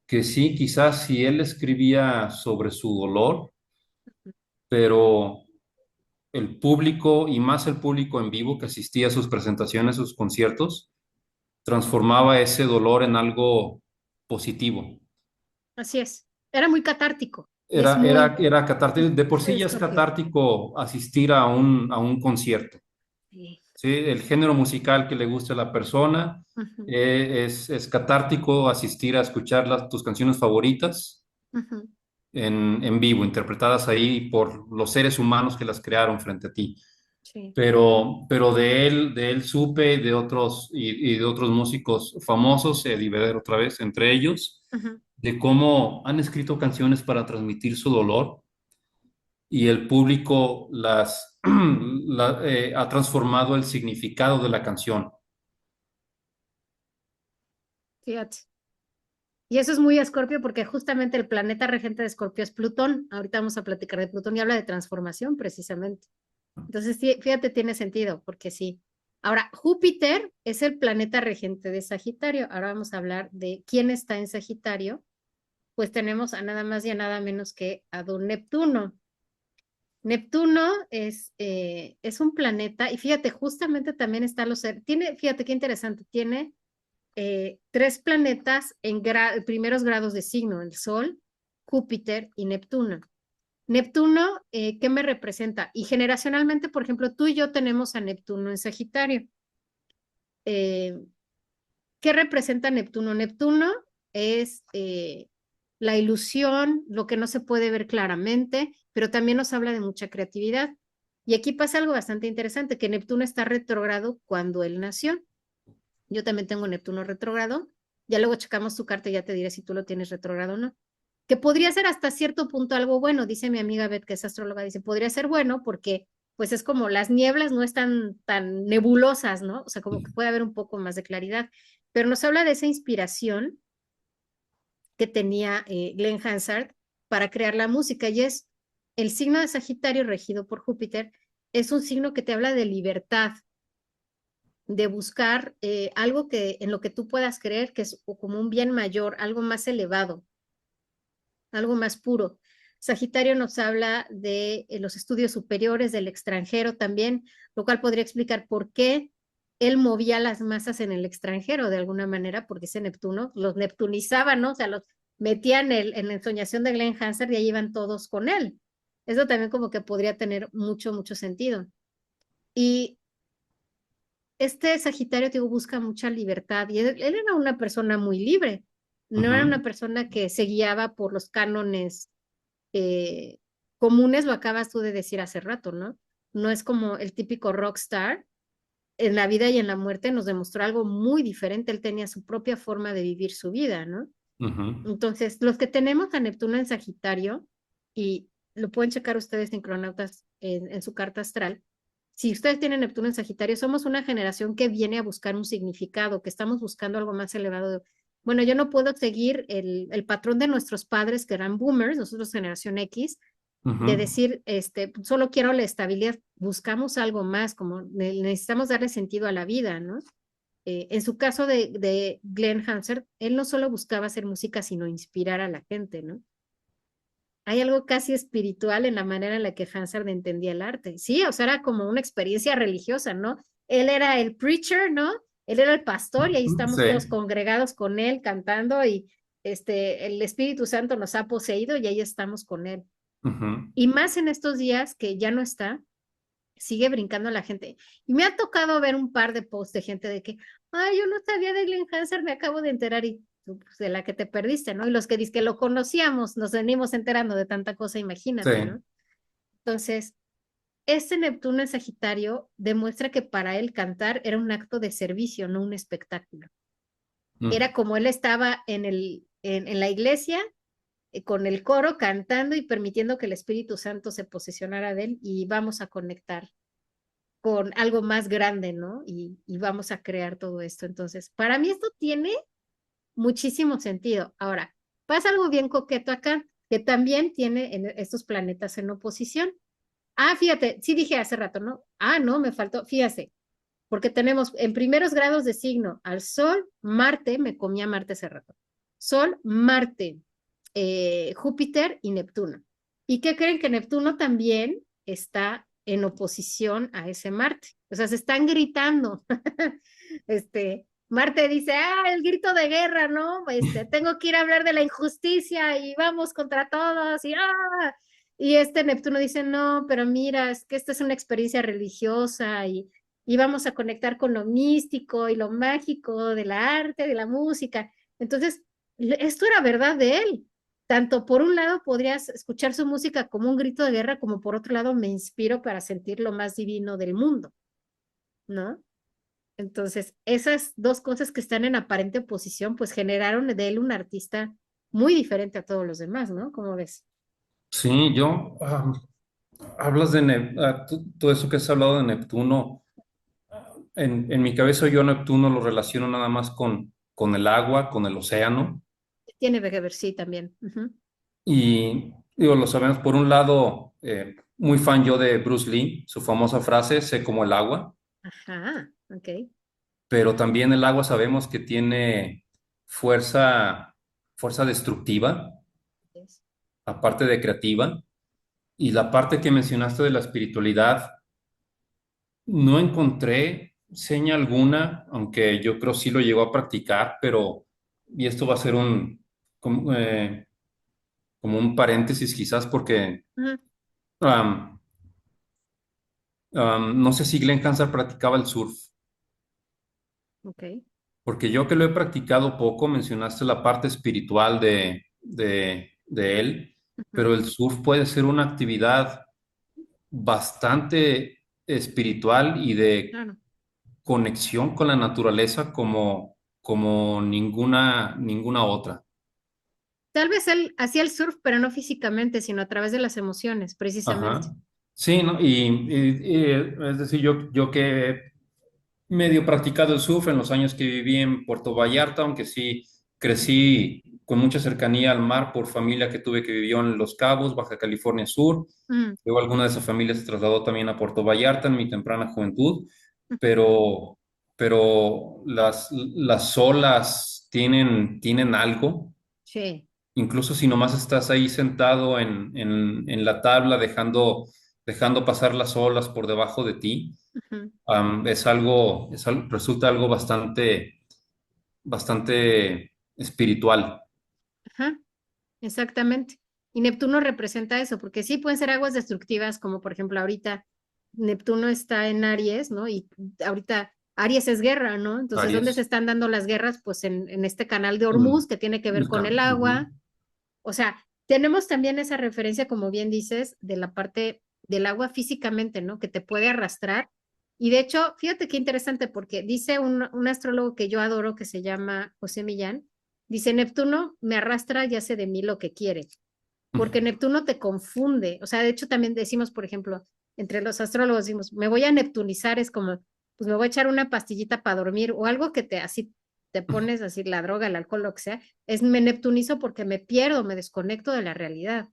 que sí, quizás si él escribía sobre su dolor, pero el público y más el público en vivo que asistía a sus presentaciones, sus conciertos, transformaba ese dolor en algo positivo. Así es. Era muy catártico y es Era catártico. De por muy sí ya es Escorpio. catártico asistir a un concierto. Sí. ¿Sí? El género musical que le guste a la persona, Ujú, es catártico asistir a escuchar tus canciones favoritas ujú. en vivo, interpretadas ahí por los seres humanos que las crearon frente a ti. Sí. Pero de él supe y de otros músicos famosos, Eddie Vedder otra vez, entre ellos, Ujú. de cómo han escrito canciones para transmitir su dolor y el público ha transformado el significado de la canción. Fíjate. Y eso es muy Escorpio porque justamente el planeta regente de Escorpio es Plutón. Ahorita vamos a platicar de Plutón y habla de transformación precisamente. Entonces, sí, fíjate, tiene sentido, porque sí. Ahora, Júpiter es el planeta regente de Sagitario. Ahora vamos a hablar de quién está en Sagitario. Pues tenemos a nada más y a nada menos que a don Neptuno. Neptuno es un planeta, y fíjate, justamente también está tiene, fíjate qué interesante, tiene tres planetas en primeros grados de signo, el Sol, Júpiter y Neptuno. Neptuno, ¿qué me representa? Y generacionalmente, por ejemplo, tú y yo tenemos a Neptuno en Sagitario. Eh, ¿Qué representa Neptuno? Neptuno es la ilusión, lo que no se puede ver claramente, pero también nos habla de mucha creatividad. Y aquí pasa algo bastante interesante, que Neptuno está retrógrado cuando él nació. Yo también tengo Neptuno retrógrado. Ya luego checamos tu carta y ya te diré si tú lo tienes retrógrado o no. Que podría ser hasta cierto punto algo bueno, dice mi amiga Beth, que es astróloga, dice, podría ser bueno porque pues es como las nieblas no están tan nebulosas, ¿no? O sea, como que puede haber un poco más de claridad. Pero nos habla de esa inspiración que tenía Glenn Hansard para crear la música y es el signo de Sagitario regido por Júpiter, es un signo que te habla de libertad, de buscar algo que en lo que tú puedas creer que es como un bien mayor, algo más elevado, algo más puro. Sagitario nos habla de los estudios superiores del extranjero también, lo cual podría explicar por qué él movía las masas en el extranjero de alguna manera, porque ese Neptuno los neptunizaban, ¿no? O sea, los metían en la ensoñación de Glenn Hansard y ahí iban todos con él. Eso también como que podría tener mucho sentido. Y este Sagitario, digo, busca mucha libertad y él era una persona muy libre, no era Ujú, una persona que se guiaba por los cánones eh, comunes, lo acabas tú de decir hace rato, ¿no? No es como el típico rockstar. En la vida y en la muerte nos demostró algo muy diferente. Él tenía su propia forma de vivir su vida, ¿no? ujú. Entonces, los que tenemos a Neptuno en Sagitario, y lo pueden checar ustedes en Cronautas en su carta astral, si ustedes tienen Neptuno en Sagitario, somos una generación que viene a buscar un significado, que estamos buscando algo más elevado. Bueno, yo no puedo seguir el patrón de nuestros padres que eran boomers, nosotros generación X, de Ujú, decir, solo quiero la estabilidad, buscamos algo más, como necesitamos darle sentido a la vida, ¿no? En su caso de Glenn Hansard, él no solo buscaba hacer música, sino inspirar a la gente, ¿no? Hay algo casi espiritual en la manera en la que Hansard entendía el arte. Sí, o sea, era como una experiencia religiosa, ¿no? Él era el preacher, ¿no? Él era el pastor y ahí estamos todos sí. congregados con él cantando y el Espíritu Santo nos ha poseído y ahí estamos con él. Ujú, Y más en estos días que ya no está, sigue brincando la gente. Y me ha tocado ver un par de posts de gente de que, ay, yo no sabía de Glenn Hansard, me acabo de enterar y tú, pues, de la que te perdiste, ¿no? Y los que dicen que lo conocíamos, nos venimos enterando de tanta cosa, Sí. imagínate, ¿no? Entonces, este Neptuno en Sagitario demuestra que para él cantar era un acto de servicio, no un espectáculo. Era Mm. como él estaba en la iglesia con el coro cantando y permitiendo que el Espíritu Santo se posesionara de él y vamos a conectar con algo más grande, ¿no? Y vamos a crear todo esto. Entonces, para mí esto tiene muchísimo sentido. Ahora, pasa algo bien coqueto acá, que también tiene en estos planetas en oposición. Ah, fíjate, sí dije hace rato, ¿no? Ah, no, me faltó, fíjate, porque tenemos en primeros grados de signo al Sol, Marte, me comía Marte hace rato. Sol, Marte, Júpiter y Neptuno. ¿Y qué creen? Que Neptuno también está en oposición a ese Marte. O sea, se están gritando. Marte dice, ah, el grito de guerra, ¿no? Tengo que ir a hablar de la injusticia y vamos contra todos y ah. Y Neptuno dice, no, pero mira, es que esta es una experiencia religiosa y vamos a conectar con lo místico y lo mágico de la arte, de la música. Entonces, esto era verdad de él. Tanto por un lado podrías escuchar su música como un grito de guerra, como por otro lado me inspiro para sentir lo más divino del mundo, ¿no? Entonces, esas dos cosas que están en aparente oposición, pues generaron de él un artista muy diferente a todos los demás, ¿no? ¿Cómo ves? Sí, hablas de todo eso que has hablado de Neptuno. En mi cabeza yo a Neptuno lo relaciono nada más con el agua, con el océano. Tiene que ver, sí, también. Ujú. Y digo, lo sabemos, por un lado, muy fan yo de Bruce Lee, su famosa frase, sé como el agua, Ajá, ok. pero también el agua sabemos que tiene fuerza, fuerza destructiva, Yes. aparte de creativa. Y la parte que mencionaste de la espiritualidad, no encontré seña alguna, aunque yo creo sí lo llegó a practicar, pero, y esto va a ser como un paréntesis quizás porque Ujú, um, no sé si Glenn Hansard practicaba el surf, ok. porque yo que lo he practicado poco, mencionaste la parte espiritual de él, Ujú, pero el surf puede ser una actividad bastante espiritual y de claro. conexión con la naturaleza como ninguna otra. Tal vez él hacía el surf, pero no físicamente, sino a través de las emociones, precisamente. Ajá. Sí, ¿no? Es decir, yo que he medio practicado el surf en los años que viví en Puerto Vallarta, aunque sí crecí con mucha cercanía al mar por familia que tuve que vivió en Los Cabos, Baja California Sur. Mm, Luego alguna de esas familias se trasladó también a Puerto Vallarta en mi temprana juventud, ujú. pero las olas tienen algo. Sí. Incluso si nomás estás ahí sentado en la tabla dejando pasar las olas por debajo de ti, Ujú. resulta algo bastante espiritual. Ajá, exactamente. Y Neptuno representa eso, porque sí pueden ser aguas destructivas, como por ejemplo ahorita Neptuno está en Aries, ¿no? Y ahorita Aries es guerra, ¿no? Entonces, ¿dónde se Aries. están dando las guerras? Pues en este canal de Hormuz, que tiene que ver con el Ujú, agua. O sea, tenemos también esa referencia, como bien dices, de la parte del agua físicamente, ¿no? Que te puede arrastrar. Y de hecho, fíjate qué interesante, porque dice un astrólogo que yo adoro, que se llama José Millán, dice, Neptuno me arrastra y hace de mí lo que quiere, porque Neptuno te confunde. O sea, de hecho también decimos, por ejemplo, entre los astrólogos decimos, me voy a neptunizar, es como, pues me voy a echar una pastillita para dormir o algo que te así te pones así la droga, el alcohol, lo que sea, es me neptunizo porque me pierdo, me desconecto de la realidad.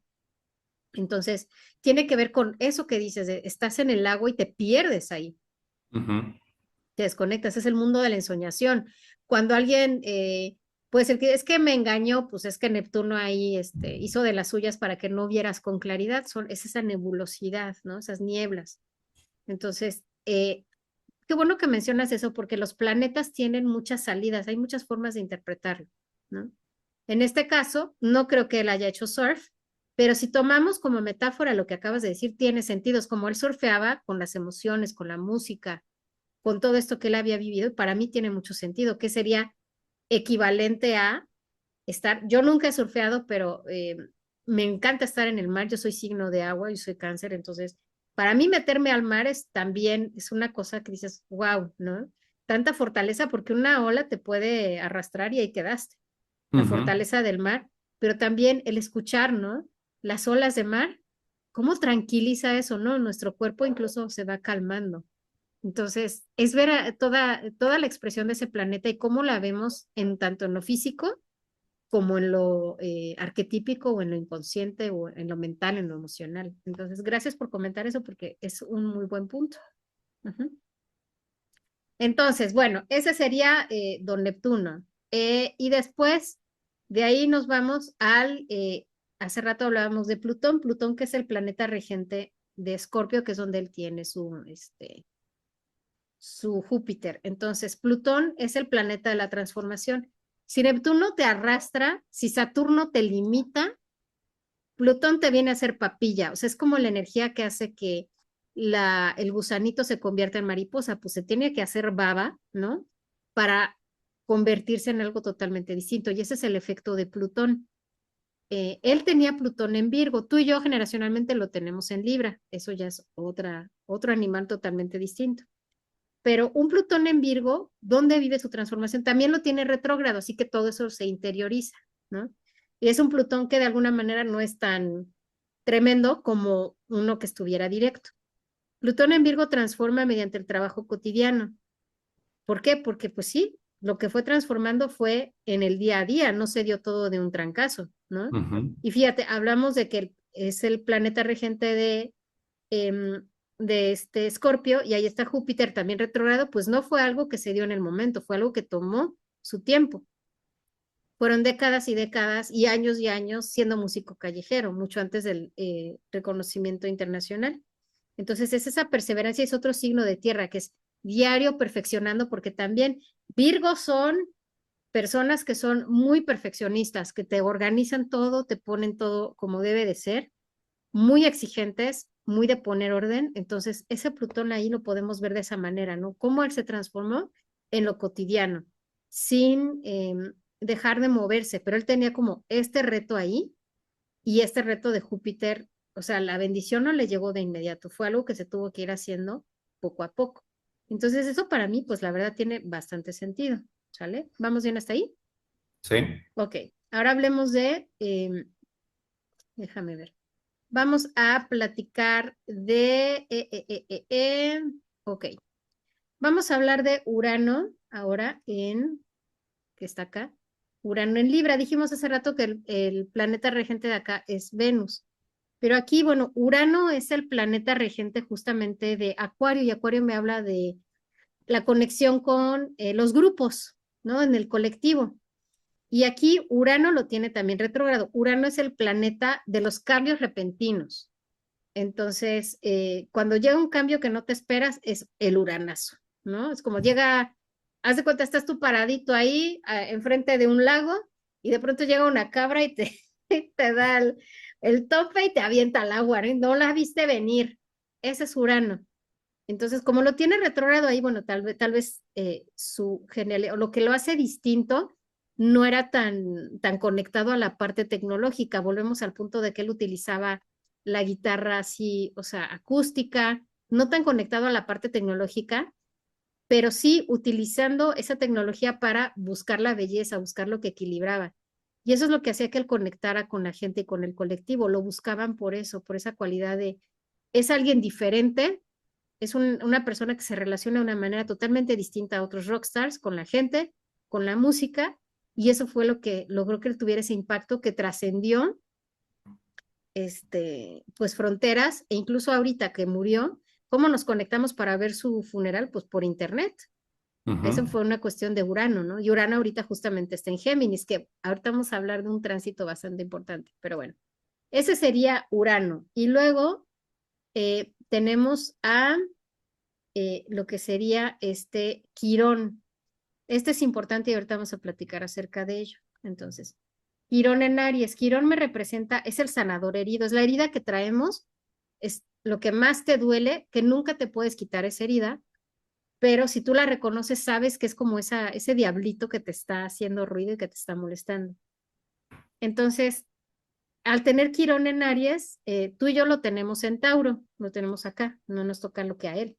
Entonces, tiene que ver con eso que dices, de, estás en el lago y te pierdes ahí, ujú. te desconectas, es el mundo de la ensoñación. Cuando alguien puede ser que es que me engañó, pues es que Neptuno ahí hizo de las suyas para que no vieras con claridad, es esa nebulosidad, ¿no? Esas nieblas. Entonces, qué bueno que mencionas eso porque los planetas tienen muchas salidas, hay muchas formas de interpretarlo, ¿no? En este caso, no creo que él haya hecho surf, Pero si tomamos como metáfora lo que acabas de decir, tiene sentido. Es como él surfeaba con las emociones, con la música, con todo esto que él había vivido, y para mí tiene mucho sentido, que sería equivalente a estar, yo nunca he surfeado, pero me encanta estar en el mar, yo soy signo de agua, yo soy cáncer, entonces para mí meterme al mar es también, es una cosa que dices, wow, ¿no? Tanta fortaleza porque una ola te puede arrastrar y ahí quedaste, la Ujú. fortaleza del mar, pero también el escuchar, ¿no? Las olas de mar, ¿cómo tranquiliza eso, ¿no? Nuestro cuerpo incluso se va calmando. Entonces, es ver toda la expresión de ese planeta y cómo la vemos en tanto en lo físico como en lo arquetípico o en lo inconsciente o en lo mental, en lo emocional. Entonces, gracias por comentar eso porque es un muy buen punto. Ujú. Entonces, bueno, ese sería Don Neptuno. Y después de ahí nos vamos hace rato hablábamos de Plutón, Plutón que es el planeta regente de Escorpio, que es donde él tiene su Júpiter. Entonces, Plutón es el planeta de la transformación. Si Neptuno te arrastra, si Saturno te limita, Plutón te viene a hacer papilla. O sea, es como la energía que hace que el gusanito se convierta en mariposa, pues se tiene que hacer baba, ¿no? Para convertirse en algo totalmente distinto. Y ese es el efecto de Plutón. Él tenía Plutón en Virgo, tú y yo generacionalmente lo tenemos en Libra, eso ya es otro animal totalmente distinto. Pero un Plutón en Virgo, ¿dónde vive su transformación? También lo tiene retrógrado, así que todo eso se interioriza, ¿no? Y es un Plutón que de alguna manera no es tan tremendo como uno que estuviera directo. Plutón en Virgo transforma mediante el trabajo cotidiano. ¿Por qué? Porque pues sí, lo que fue transformando fue en el día a día, no se dio todo de un trancazo, ¿no? Ujú. Y fíjate, hablamos de que es el planeta regente de este Escorpio y ahí está Júpiter también retrógrado, pues no fue algo que se dio en el momento, fue algo que tomó su tiempo. Fueron décadas y años siendo músico callejero, mucho antes del reconocimiento internacional. Entonces es esa perseverancia, es otro signo de tierra que es diario perfeccionando, porque también Virgos son personas que son muy perfeccionistas, que te organizan todo, te ponen todo como debe de ser, muy exigentes, muy de poner orden. Entonces, ese Plutón ahí lo podemos ver de esa manera, ¿no? Cómo él se transformó en lo cotidiano, sin dejar de moverse, pero él tenía como este reto ahí y este reto de Júpiter, o sea, la bendición no le llegó de inmediato, fue algo que se tuvo que ir haciendo poco a poco. Entonces, eso para mí, pues la verdad tiene bastante sentido, ¿sale? ¿Vamos bien hasta ahí? Sí, Ok, ahora hablemos déjame ver. Vamos a platicar ok, vamos a hablar de Urano ahora que está acá. Urano en Libra. Dijimos hace rato que el planeta regente de acá es Venus. Pero aquí, bueno, Urano es el planeta regente justamente de Acuario y Acuario me habla de la conexión con los grupos, ¿no? En el colectivo. Y aquí Urano lo tiene también retrógrado. Urano es el planeta de los cambios repentinos. Entonces, cuando llega un cambio que no te esperas, es el uranazo, ¿no? Es como llega, haz de cuenta, estás tú paradito ahí, enfrente de un lago, y de pronto llega una cabra y te, te da el tope y te avienta al agua, ¿no? No la viste venir. Ese es Urano. Entonces, como lo tiene retrógrado ahí, bueno, tal vez su genialidad, o lo que lo hace distinto, no era tan conectado a la parte tecnológica. Volvemos al punto de que él utilizaba la guitarra así, o sea, acústica, no tan conectado a la parte tecnológica, pero sí utilizando esa tecnología para buscar la belleza, buscar lo que equilibraba. Y eso es lo que hacía que él conectara con la gente y con el colectivo. Lo buscaban por eso, por esa cualidad de, es alguien diferente, es una persona que se relaciona de una manera totalmente distinta a otros rockstars, con la gente, con la música, y eso fue lo que logró que él tuviera ese impacto que trascendió pues fronteras, e incluso ahorita que murió, ¿cómo nos conectamos para ver su funeral? Pues por internet. Eso ujú. fue una cuestión de Urano, ¿no? Y Urano ahorita justamente está en Géminis, que ahorita vamos a hablar de un tránsito bastante importante, pero bueno, ese sería Urano. Y luego tenemos a lo que sería Quirón. Este es importante y ahorita vamos a platicar acerca de ello. Entonces, Quirón en Aries. Quirón me representa, es el sanador herido, es la herida que traemos, es lo que más te duele, que nunca te puedes quitar esa herida, pero si tú la reconoces, sabes que es como ese diablito que te está haciendo ruido y que te está molestando. Entonces, al tener Quirón en Aries, tú y yo lo tenemos en Tauro, lo tenemos acá, no nos toca lo que a él.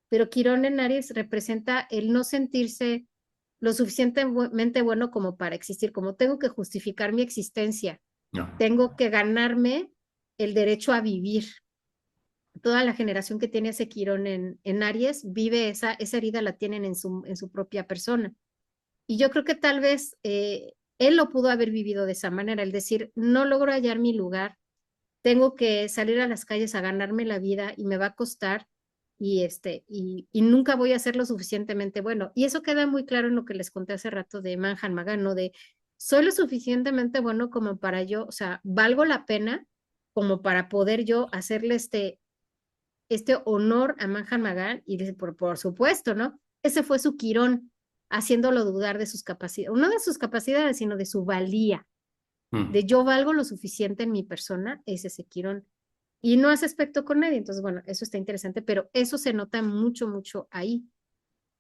Pero Quirón en Aries representa el no sentirse lo suficientemente bueno como para existir, como tengo que justificar mi existencia, No. tengo que ganarme el derecho a vivir. Toda la generación que tiene ese Quirón en Aries vive esa herida, la tienen en su propia persona. Y yo creo que tal vez él lo pudo haber vivido de esa manera, el decir, no logro hallar mi lugar, tengo que salir a las calles a ganarme la vida y me va a costar y nunca voy a ser lo suficientemente bueno. Y eso queda muy claro en lo que les conté hace rato de Manhan Magan, ¿no? De soy lo suficientemente bueno como para yo, o sea, valgo la pena como para poder yo hacerle este honor a Manhan Magan y dice, por supuesto, ¿no? Ese fue su Quirón, haciéndolo dudar de sus capacidades, no de sus capacidades, sino de su valía, de Mm. yo valgo lo suficiente en mi persona, es ese Quirón. Y no hace aspecto con nadie, entonces, bueno, eso está interesante, pero eso se nota mucho, mucho ahí.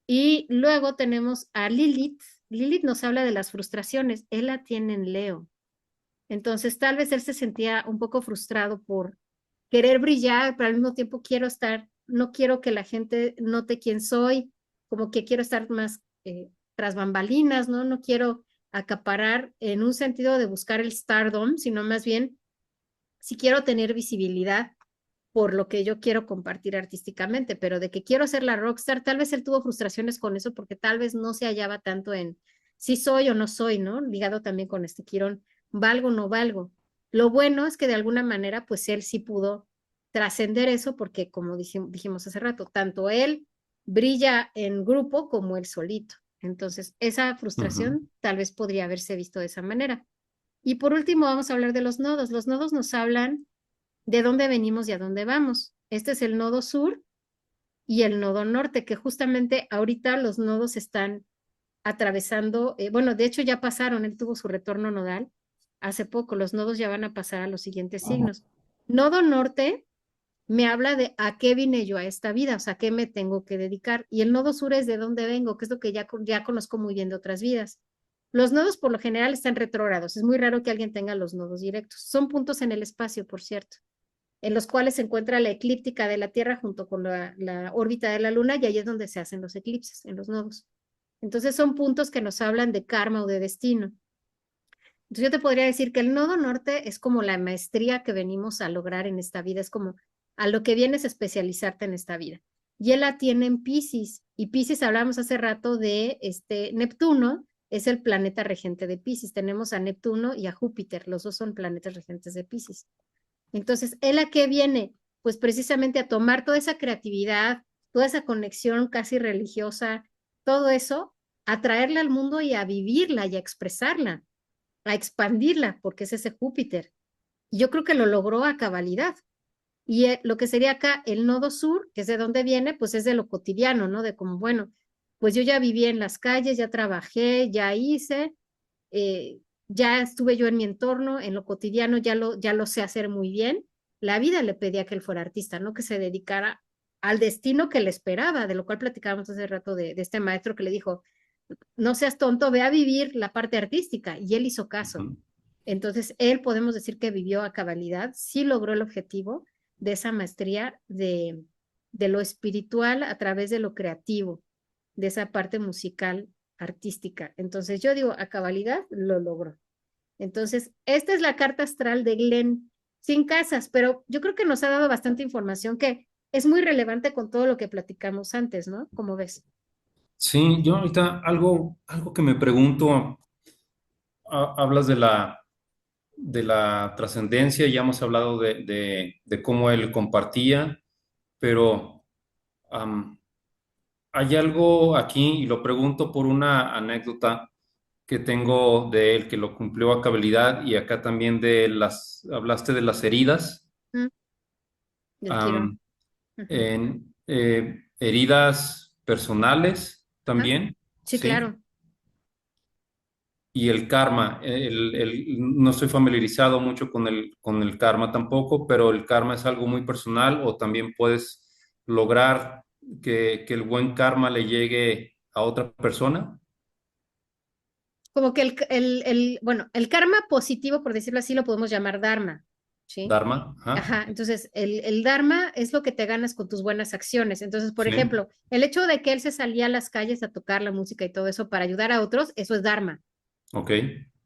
Y luego tenemos a Lilith. Lilith nos habla de las frustraciones, él la tiene en Leo. Entonces, tal vez él se sentía un poco frustrado por querer brillar, pero al mismo tiempo quiero estar, no quiero que la gente note quién soy, como que quiero estar más tras bambalinas, ¿no? No quiero acaparar en un sentido de buscar el stardom, sino más bien si quiero tener visibilidad por lo que yo quiero compartir artísticamente, pero de que quiero ser la rockstar, tal vez él tuvo frustraciones con eso porque tal vez no se hallaba tanto en si soy o no soy, ¿no? Ligado también con este Quirón, valgo o no valgo. Lo bueno es que de alguna manera, pues él sí pudo trascender eso porque, como dijimos hace rato, tanto él brilla en grupo como él solito. Entonces, esa Ujú. frustración tal vez podría haberse visto de esa manera. Y por último, vamos a hablar de los nodos. Los nodos nos hablan de dónde venimos y a dónde vamos. Este es el nodo sur y el nodo norte, que justamente ahorita los nodos están atravesando, bueno, de hecho ya pasaron, él tuvo su retorno nodal hace poco, los nodos ya van a pasar a los siguientes signos. Nodo norte me habla de a qué vine yo a esta vida, o sea, a qué me tengo que dedicar. Y el nodo sur es de dónde vengo, que es lo que ya conozco muy bien de otras vidas. Los nodos por lo general están retrógrados. Es muy raro que alguien tenga los nodos directos. Son puntos en el espacio, por cierto, en los cuales se encuentra la eclíptica de la Tierra junto con la órbita de la Luna, y ahí es donde se hacen los eclipses, en los nodos. Entonces son puntos que nos hablan de karma o de destino. Entonces yo te podría decir que el nodo norte es como la maestría que venimos a lograr en esta vida, es como a lo que vienes a especializarte en esta vida. Y él la tiene en Pisces, y Pisces hablamos hace rato de Neptuno, es el planeta regente de Pisces. Tenemos a Neptuno y a Júpiter, los dos son planetas regentes de Pisces. Entonces, ¿él a qué viene? Pues precisamente a tomar toda esa creatividad, toda esa conexión casi religiosa, todo eso, a traerla al mundo y a vivirla y a expresarla, a expandirla, porque es ese Júpiter. Y yo creo que lo logró a cabalidad. Y lo que sería acá el nodo sur, que es de donde viene, pues es de lo cotidiano, ¿no? De como, bueno, pues yo ya viví en las calles, ya trabajé, ya hice, ya estuve yo en mi entorno, en lo cotidiano, ya lo sé hacer muy bien. La vida le pedía que él fuera artista, no que se dedicara al destino que le esperaba, de lo cual platicábamos hace rato de este maestro que le dijo, no seas tonto, ve a vivir la parte artística, y él hizo caso. Ujú. Entonces, él podemos decir que vivió a cabalidad, sí logró el objetivo de esa maestría de lo espiritual a través de lo creativo, de esa parte musical artística. Entonces, yo digo, a cabalidad lo logró. Entonces, esta es la carta astral de Glenn, sin casas, pero yo creo que nos ha dado bastante información que es muy relevante con todo lo que platicamos antes, ¿no? ¿Cómo ves? Sí, yo ahorita algo que me pregunto, hablas de la trascendencia, ya hemos hablado de cómo él compartía, pero am, hay algo aquí, y lo pregunto por una anécdota que tengo de él, que lo cumplió a cabalidad, y acá también hablaste de las heridas, Mm, del Quirón. am, Ujú. en heridas personales Ajá. también, Sí, ¿sí? claro. y el karma. No estoy familiarizado mucho con el karma tampoco, pero el karma es algo muy personal o también puedes lograr que el buen karma le llegue a otra persona. Como que bueno, el karma positivo, por decirlo así, lo podemos llamar dharma, ¿sí? Dharma, ajá, Ajá, entonces el dharma es lo que te ganas con tus buenas acciones. Entonces, por sí, ejemplo, el hecho de que él se salía a las calles a tocar la música y todo eso para ayudar a otros, eso es dharma. ok,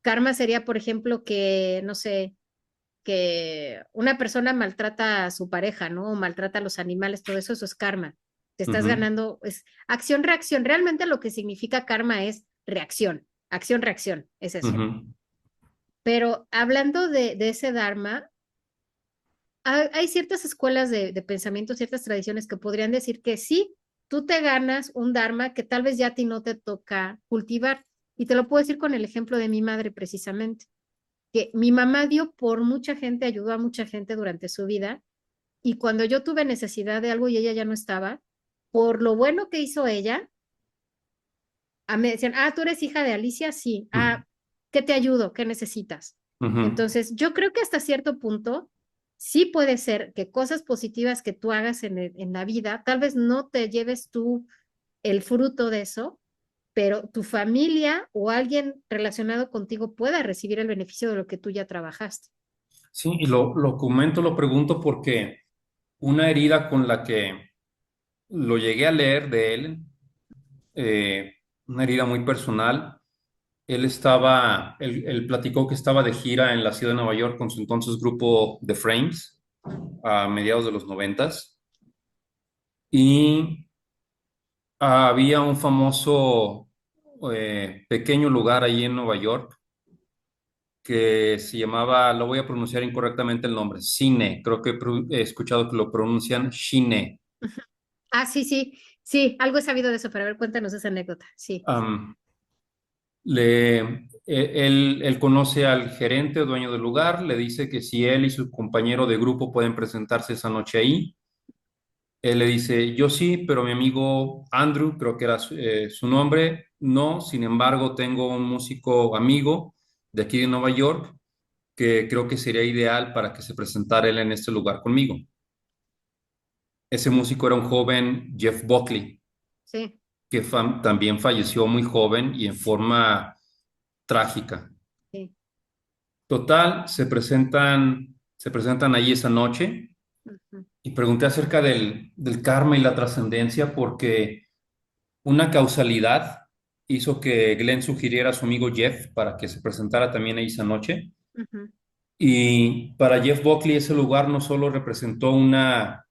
Karma sería, por ejemplo, que, no sé, que una persona maltrata a su pareja, ¿no? O maltrata a los animales, todo eso, eso es karma. Te estás ujú, ganando, es acción-reacción. Realmente lo que significa karma es reacción, acción-reacción, es eso. ujú. Pero hablando de ese dharma, hay ciertas escuelas de pensamiento, ciertas tradiciones que podrían decir que sí, tú te ganas un dharma que tal vez ya a ti no te toca cultivar. Y te lo puedo decir con el ejemplo de mi madre precisamente, que mi mamá dio por mucha gente, ayudó a mucha gente durante su vida, y cuando yo tuve necesidad de algo y ella ya no estaba, por lo bueno que hizo ella, me decían, ah, tú eres hija de Alicia, sí, ah, ¿qué te ayudo? ¿Qué necesitas? Ujú. Entonces, yo creo que hasta cierto punto sí puede ser que cosas positivas que tú hagas en la vida, tal vez no te lleves tú el fruto de eso, pero tu familia o alguien relacionado contigo pueda recibir el beneficio de lo que tú ya trabajaste. Sí, y lo comento, lo pregunto porque una herida con la que lo llegué a leer de él, una herida muy personal. Él platicó que estaba de gira en la ciudad de Nueva York con su entonces grupo The Frames a mediados de los noventas y había un famoso pequeño lugar ahí en Nueva York que se llamaba, lo voy a pronunciar incorrectamente el nombre, Cine, creo que he escuchado que lo pronuncian Cine. Ah, sí, sí, sí, algo he sabido de eso, pero a ver, cuéntanos esa anécdota. Sí. Él conoce al gerente o dueño del lugar, le dice que si él y su compañero de grupo pueden presentarse esa noche ahí. Él le dice, yo sí, pero mi amigo Andrew, creo que era su nombre, no. Sin embargo, tengo un músico amigo de aquí de Nueva York que creo que sería ideal para que se presentara él en este lugar conmigo. Ese músico era un joven Jeff Buckley, Sí, que también falleció muy joven y en forma trágica. sí. Total, se presentan ahí esa noche Ujú, y pregunté acerca del karma y la trascendencia porque una causalidad hizo que Glenn sugiriera a su amigo Jeff para que se presentara también ahí esa noche. ujú, Y para Jeff Buckley ese lugar no solo representó una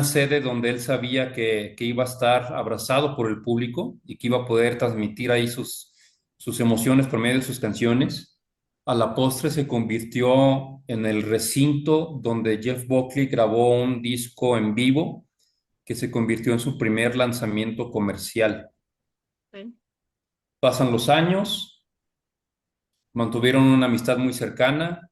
sede donde él sabía que iba a estar abrazado por el público y que iba a poder transmitir ahí sus emociones por medio de sus canciones. A la postre se convirtió en el recinto donde Jeff Buckley grabó un disco en vivo que se convirtió en su primer lanzamiento comercial. sí, Pasan los años, mantuvieron una amistad muy cercana,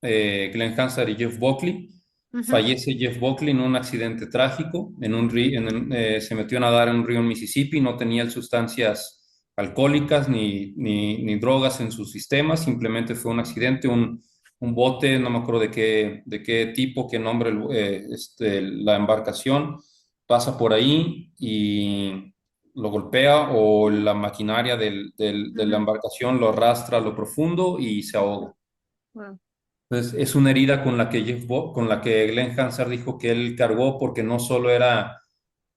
Glenn Hansard y Jeff Buckley. ujú, Fallece Jeff Buckley en un accidente trágico, se metió a nadar en un río en Mississippi, no tenía sustancias alcohólicas ni drogas en su sistema, simplemente fue un accidente, un bote, no me acuerdo de qué tipo, qué nombre, la embarcación, pasa por ahí y lo golpea o la maquinaria de la ujú. embarcación lo arrastra a lo profundo y se ahoga. Wow. Entonces, es una herida con la que con la que Glenn Hansard dijo que él cargó porque no solo era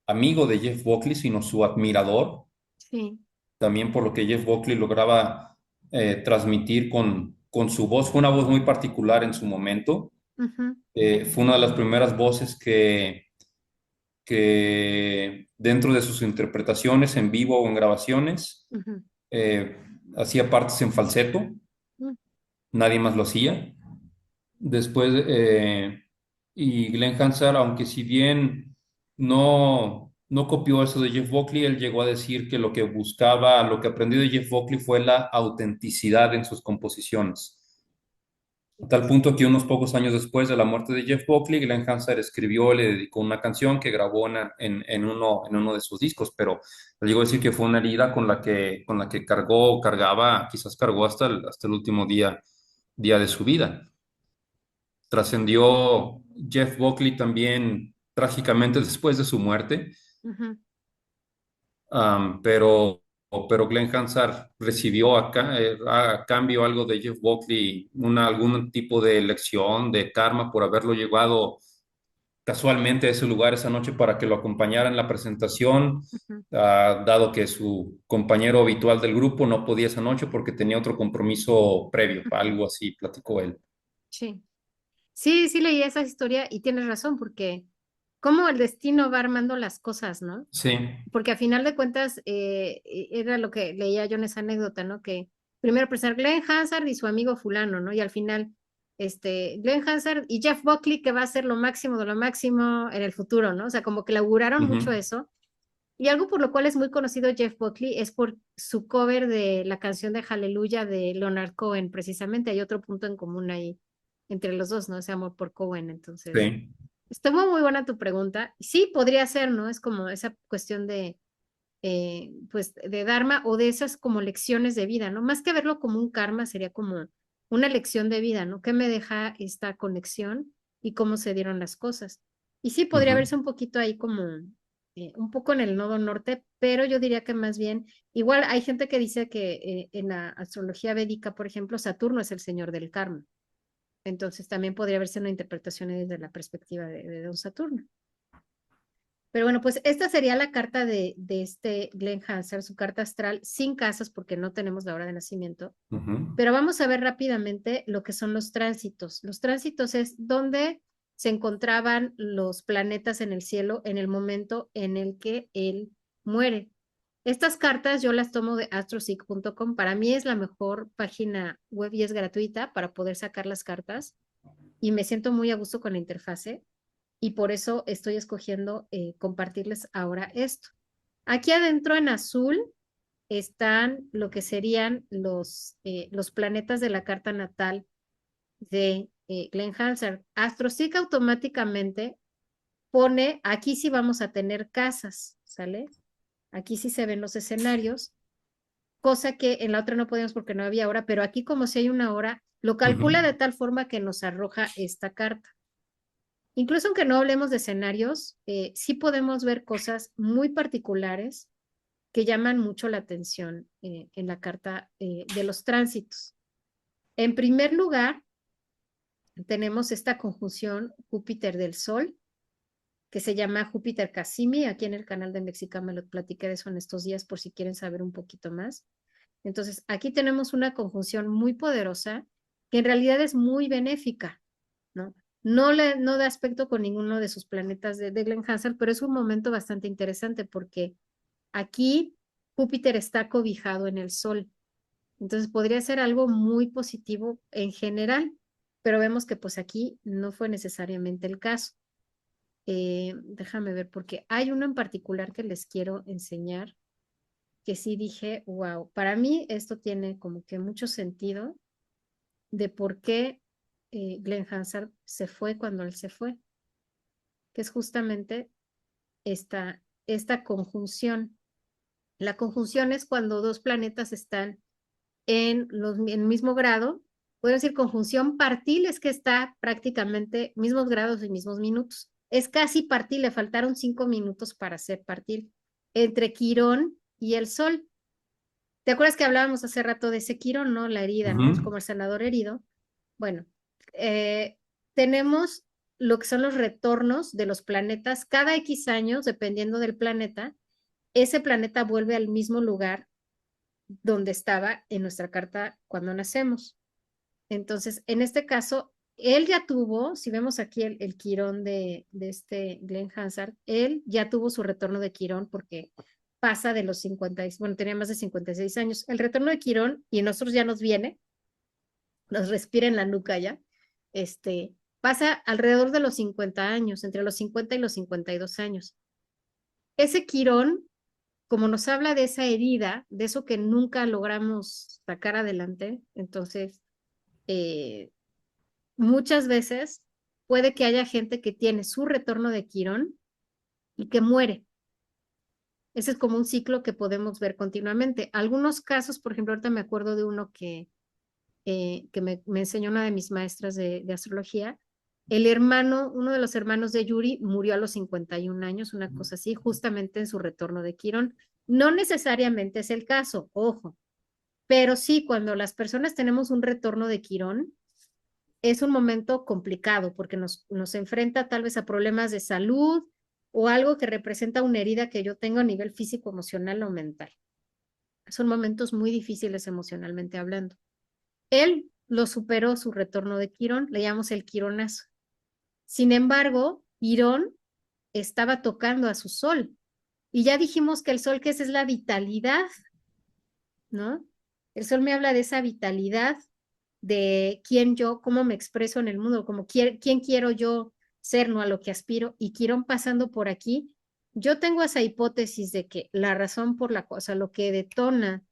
amigo de Jeff Buckley, sino su admirador, Sí. también por lo que Jeff Buckley lograba transmitir con su voz. Fue una voz muy particular en su momento. Ujú, Fue una de las primeras voces que dentro de sus interpretaciones en vivo o en grabaciones ujú, eh, hacía partes en falseto, mm, nadie más lo hacía. Después, y Glenn Hansard, aunque si bien no copió eso de Jeff Buckley, él llegó a decir que lo que buscaba, lo que aprendió de Jeff Buckley fue la autenticidad en sus composiciones. A tal punto que unos pocos años después de la muerte de Jeff Buckley, Glenn Hansard escribió, le dedicó una canción que grabó en uno de sus discos, pero le digo decir que fue una herida con la que cargaba, quizás cargó hasta el último día de su vida. Trascendió Jeff Buckley también trágicamente después de su muerte. Ujú, Pero, pero Glenn Hansard recibió a cambio algo de Jeff Buckley, algún tipo de lección, de karma por haberlo llevado casualmente a ese lugar esa noche para que lo acompañara en la presentación, ujú. dado que su compañero habitual del grupo no podía esa noche porque tenía otro compromiso previo, Ujú. algo así platicó él. Sí. Sí, sí leí esa historia y tienes razón, porque cómo el destino va armando las cosas, ¿no? Sí. Porque a final de cuentas era lo que leía yo en esa anécdota, ¿no? Que primero presentar Glenn Hansard y su amigo fulano, ¿no? Y al final, Glenn Hansard y Jeff Buckley, que va a ser lo máximo de lo máximo en el futuro, ¿no? O sea, como que le auguraron mucho Ujú, eso. Y algo por lo cual es muy conocido Jeff Buckley es por su cover de la canción de Hallelujah de Leonard Cohen, precisamente. Hay otro punto en común ahí entre los dos, ¿no? Ese amor por Cohen. Entonces, sí. estuvo muy buena tu pregunta. Sí, podría ser, ¿no? Es como esa cuestión de, pues, de Dharma o de esas como lecciones de vida, ¿no? Más que verlo como un karma, sería como una lección de vida, ¿no? ¿Qué me deja esta conexión y cómo se dieron las cosas? Y sí, podría Ujú, verse un poquito ahí como un poco en el nodo norte, pero yo diría que más bien, igual hay gente que dice que en la astrología védica, por ejemplo, Saturno es el señor del karma. Entonces también podría verse una interpretación desde la perspectiva de Don Saturno. Pero bueno, pues esta sería la carta de este Glenn Hansard, su carta astral, sin casas porque no tenemos la hora de nacimiento. ujú, Pero vamos a ver rápidamente lo que son los tránsitos. Los tránsitos es donde se encontraban los planetas en el cielo en el momento en el que él muere. Estas cartas yo las tomo de astroseek.com. Para mí es la mejor página web y es gratuita para poder sacar las cartas y me siento muy a gusto con la interfase y por eso estoy escogiendo compartirles ahora esto. Aquí adentro en azul están lo que serían los planetas de la carta natal de Glenn Hansard. AstroSeek automáticamente pone, aquí sí vamos a tener casas, ¿sale? Aquí sí se ven los escenarios, cosa que en la otra no podemos porque no había hora, pero aquí como si hay una hora, lo ujú, calcula de tal forma que nos arroja esta carta. Incluso aunque no hablemos de escenarios, sí podemos ver cosas muy particulares que llaman mucho la atención en la carta de los tránsitos. En primer lugar, tenemos esta conjunción Júpiter del Sol, que se llama Júpiter Cassimi. Aquí en el canal de Mexica me lo platiqué de eso en estos días por si quieren saber un poquito más. Entonces, aquí tenemos una conjunción muy poderosa que en realidad es muy benéfica, ¿no? No da aspecto con ninguno de sus planetas de Glenn Hansard, pero es un momento bastante interesante porque aquí Júpiter está cobijado en el Sol. Entonces podría ser algo muy positivo en general, pero vemos que pues aquí no fue necesariamente el caso. Déjame ver, porque hay uno en particular que les quiero enseñar, que sí dije, wow, para mí esto tiene como que mucho sentido de por qué Glenn Hansard se fue cuando él se fue, que es justamente esta conjunción. La conjunción es cuando dos planetas están en el mismo grado. Puedo decir conjunción partil, es que está prácticamente mismos grados y mismos minutos. Es casi partil, le faltaron 5 minutos para ser partil entre Quirón y el Sol. ¿Te acuerdas que hablábamos hace rato de ese Quirón, no? La herida, ¿no? Es ujú, como el sanador herido. Bueno, tenemos lo que son los retornos de los planetas. Cada X años, dependiendo del planeta, ese planeta vuelve al mismo lugar donde estaba en nuestra carta cuando nacemos. Entonces, en este caso, él ya tuvo, si vemos aquí el Quirón de este Glenn Hansard, él ya tuvo su retorno de Quirón porque pasa de los 50, bueno, tenía más de 56 años. El retorno de Quirón, y a nosotros ya nos viene, nos respira en la nuca ya, pasa alrededor de los 50 años, entre los 50 y los 52 años. Ese Quirón, como nos habla de esa herida, de eso que nunca logramos sacar adelante, entonces, eh, muchas veces puede que haya gente que tiene su retorno de Quirón y que muere. Ese es como un ciclo que podemos ver continuamente. Algunos casos, por ejemplo, ahorita me acuerdo de uno que me enseñó una de mis maestras de astrología. El hermano, uno de los hermanos de Yuri murió a los 51 años, una cosa así, justamente en su retorno de Quirón. No necesariamente es el caso, ojo, pero sí, cuando las personas tenemos un retorno de Quirón, es un momento complicado porque nos enfrenta tal vez a problemas de salud o algo que representa una herida que yo tengo a nivel físico, emocional o mental. Son momentos muy difíciles emocionalmente hablando. Él lo superó su retorno de Quirón, le llamamos el Quironazo. Sin embargo, Quirón estaba tocando a su sol. Y ya dijimos que el sol, que esa es la vitalidad, ¿no? El sol me habla de esa vitalidad de quién yo, cómo me expreso en el mundo, como quién quiero yo ser, no a lo que aspiro. Y Quirón pasando por aquí, yo tengo esa hipótesis de que la razón por la cosa, lo que detona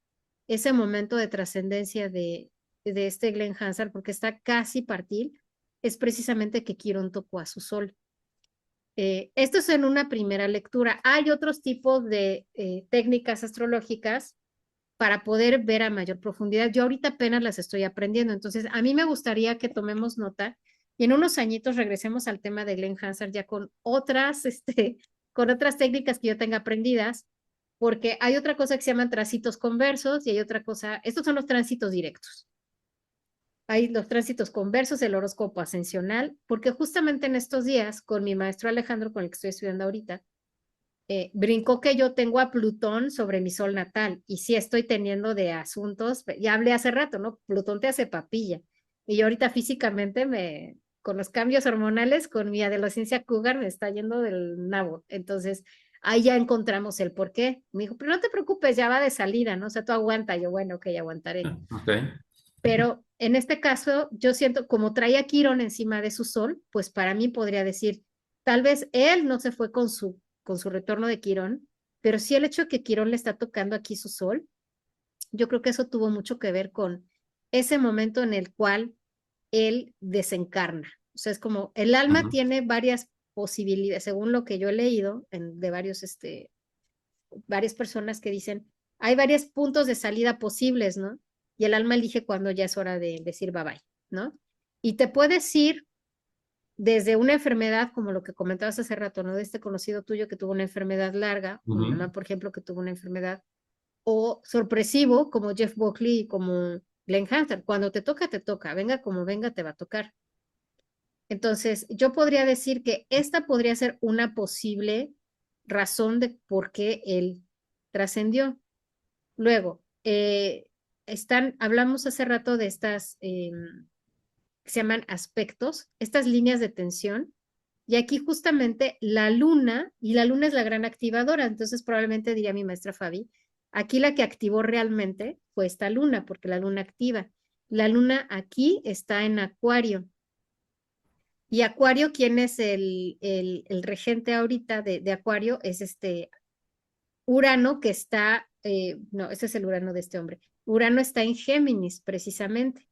ese momento de trascendencia de este Glenn Hansard, porque está casi partir, es precisamente que Quirón tocó a su sol. Esto es en una primera lectura. Hay otros tipos de técnicas astrológicas para poder ver a mayor profundidad. Yo ahorita apenas las estoy aprendiendo, entonces a mí me gustaría que tomemos nota y en unos añitos regresemos al tema de Glenn Hansard ya con otras técnicas que yo tenga aprendidas, porque hay otra cosa que se llaman tránsitos conversos y hay otra cosa, estos son los tránsitos directos. Hay los tránsitos conversos, el horóscopo ascensional, porque justamente en estos días, con mi maestro Alejandro, con el que estoy estudiando ahorita, brincó que yo tengo a Plutón sobre mi sol natal y sí estoy teniendo de asuntos, ya hablé hace rato, ¿no? Plutón te hace papilla y yo ahorita físicamente con los cambios hormonales, con mi adolescencia cougar me está yendo del nabo. Entonces, ahí ya encontramos el por qué. Me dijo, pero no te preocupes, ya va de salida, ¿no? O sea, tú aguanta. Yo, bueno, ok, aguantaré. Ok. Pero en este caso, yo siento, como traía a Quirón encima de su sol, pues para mí podría decir, tal vez él no se fue con su retorno de Quirón, pero sí el hecho de que Quirón le está tocando aquí su sol, yo creo que eso tuvo mucho que ver con ese momento en el cual él desencarna. O sea, es como el alma Ujú. tiene varias posibilidades, según lo que yo he leído de varias personas que dicen, hay varios puntos de salida posibles, ¿no? Y el alma elige cuando ya es hora de decir bye bye, ¿no? Y te puedes ir desde una enfermedad, como lo que comentabas hace rato, ¿no? De este conocido tuyo que tuvo una enfermedad larga, mi Ujú. mamá, por ejemplo, que tuvo una enfermedad, o sorpresivo, como Jeff Buckley y como Glenn Hansard. Cuando te toca, venga como venga, te va a tocar. Entonces, yo podría decir que esta podría ser una posible razón de por qué él trascendió. Luego, hablamos hace rato de estas que se llaman aspectos, estas líneas de tensión, y aquí justamente la luna, y la luna es la gran activadora, entonces probablemente diría mi maestra Fabi, aquí la que activó realmente fue esta luna, porque la luna activa. La luna aquí está en Acuario. Y Acuario, ¿quién es el regente ahorita de Acuario? Es este Urano que está, no, ese es el Urano de este hombre. Urano está en Géminis, precisamente.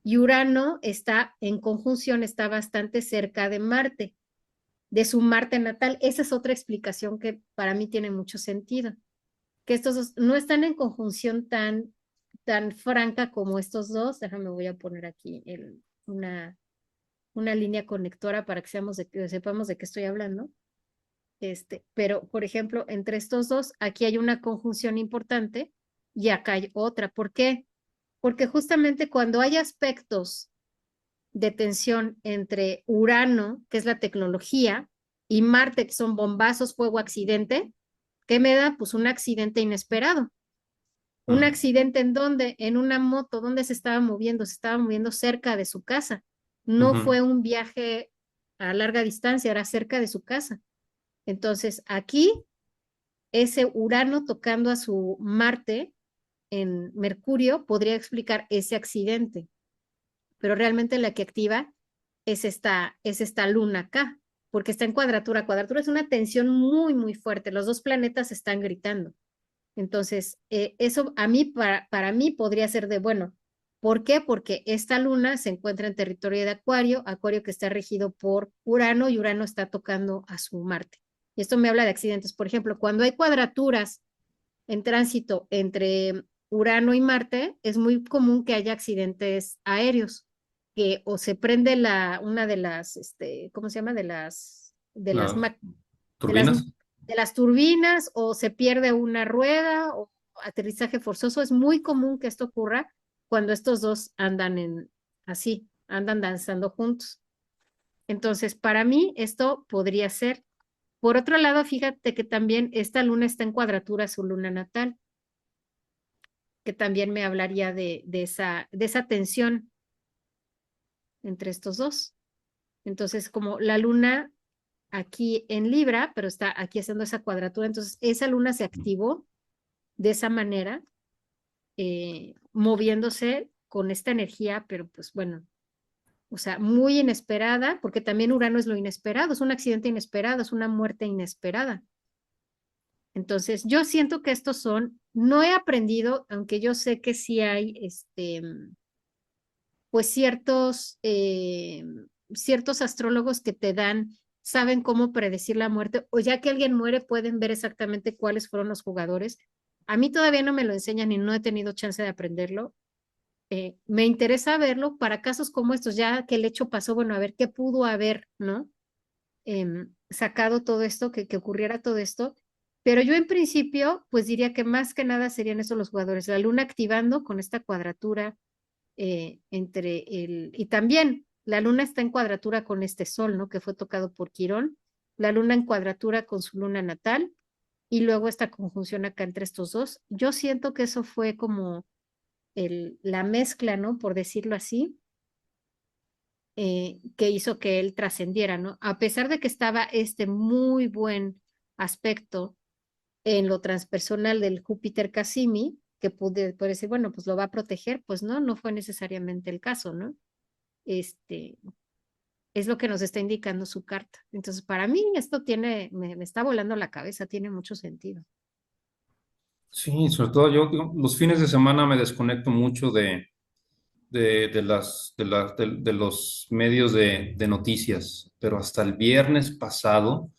Y Urano está en conjunción, está bastante cerca de Marte, de su Marte natal. Esa es otra explicación que para mí tiene mucho sentido. Que estos dos no están en conjunción tan franca como estos dos. Déjame, voy a poner aquí una línea conectora para que sepamos de qué estoy hablando. Pero, por ejemplo, entre estos dos, aquí hay una conjunción importante y acá hay otra. ¿Por qué? Porque justamente cuando hay aspectos de tensión entre Urano, que es la tecnología, y Marte, que son bombazos, fuego, accidente, ¿qué me da? Pues un accidente inesperado. ¿Un Mm. accidente en dónde? En una moto. ¿Dónde se estaba moviendo? Se estaba moviendo cerca de su casa. No Ujú. fue un viaje a larga distancia, era cerca de su casa. Entonces, aquí, ese Urano tocando a su Marte en Mercurio podría explicar ese accidente, pero realmente la que activa es esta luna acá, porque está en cuadratura. Cuadratura es una tensión muy, muy fuerte. Los dos planetas están gritando. Entonces, eso a mí, para mí podría ser de, bueno, ¿Por qué? Porque esta luna se encuentra en territorio de Acuario, Acuario que está regido por Urano y Urano está tocando a su Marte. Y esto me habla de accidentes. Por ejemplo, cuando hay cuadraturas en tránsito entre Urano y Marte, es muy común que haya accidentes aéreos, que o se prende una de las, ¿cómo se llama? Las De las, turbinas. de las turbinas, o se pierde una rueda, o aterrizaje forzoso. Es muy común que esto ocurra cuando estos dos andan así, andan danzando juntos. Entonces, para mí, esto podría ser. Por otro lado, fíjate que también esta luna está en cuadratura a su luna natal, que también me hablaría de esa tensión entre estos dos. Entonces, como la luna aquí en Libra, pero está aquí haciendo esa cuadratura, entonces esa luna se activó de esa manera, moviéndose con esta energía, pero pues bueno, o sea, muy inesperada, porque también Urano es lo inesperado, es un accidente inesperado, es una muerte inesperada. Entonces, yo siento que estos son, no he aprendido, aunque yo sé que sí hay, pues ciertos astrólogos que te dan, saben cómo predecir la muerte, o ya que alguien muere, pueden ver exactamente cuáles fueron los jugadores. A mí todavía no me lo enseñan y no he tenido chance de aprenderlo. Me interesa verlo para casos como estos, ya que el hecho pasó, bueno, a ver qué pudo haber, ¿no? Sacado todo esto, que ocurriera todo esto. Pero yo en principio, pues diría que más que nada serían esos los jugadores. La luna activando con esta cuadratura y también la luna está en cuadratura con este sol, ¿no? Que fue tocado por Quirón. La luna en cuadratura con su luna natal y luego esta conjunción acá entre estos dos. Yo siento que eso fue como la mezcla, ¿no? Por decirlo así, que hizo que él trascendiera, ¿no? A pesar de que estaba este muy buen aspecto en lo transpersonal del Júpiter Casimi, que pude decir, bueno, pues lo va a proteger, pues no, no fue necesariamente el caso, ¿no? Este, es lo que nos está indicando su carta. Entonces, para mí esto me está volando la cabeza, tiene mucho sentido. Sí, sobre todo yo los fines de semana me desconecto mucho de los medios de noticias, pero hasta el viernes pasado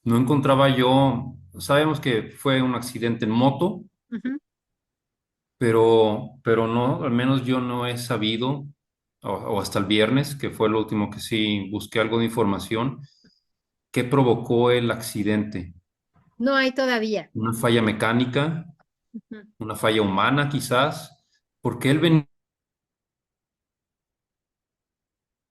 no encontraba yo, sabemos que fue un accidente en moto, Ujú. pero no, al menos yo no he sabido, o hasta el viernes, que fue lo último que sí busqué algo de información, qué provocó el accidente. No hay todavía. Una falla mecánica, Ujú. una falla humana quizás, porque él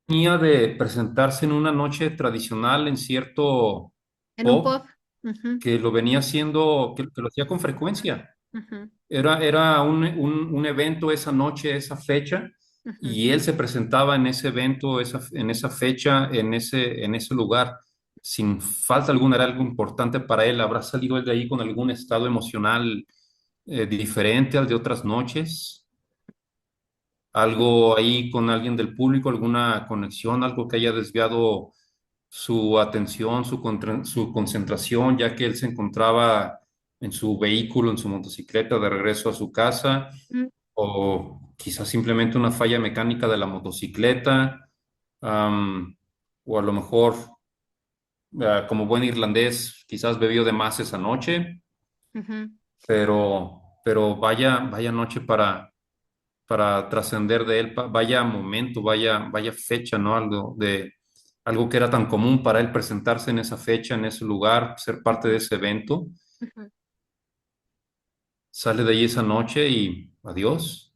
venía de presentarse en una noche tradicional en cierto En un pop. pub Ujú, que lo venía haciendo, que lo hacía con frecuencia. ujú, Era un evento esa noche, esa fecha, ujú, y él se presentaba en ese evento, en esa fecha, en ese lugar. Sin falta alguna, era algo importante para él. ¿Habrá salido él de ahí con algún estado emocional diferente al de otras noches? ¿Algo ahí con alguien del público, alguna conexión, algo que haya desviado su atención, su concentración, ya que él se encontraba en su vehículo, en su motocicleta de regreso a su casa, ujú, o quizás simplemente una falla mecánica de la motocicleta, am, o a lo mejor, como buen irlandés, quizás bebió de más esa noche, ujú. pero vaya noche para trascender de él, vaya momento, vaya fecha, ¿no? Algo que era tan común para él presentarse en esa fecha, en ese lugar, ser parte de ese evento, Ujú. sale de ahí esa noche y adiós.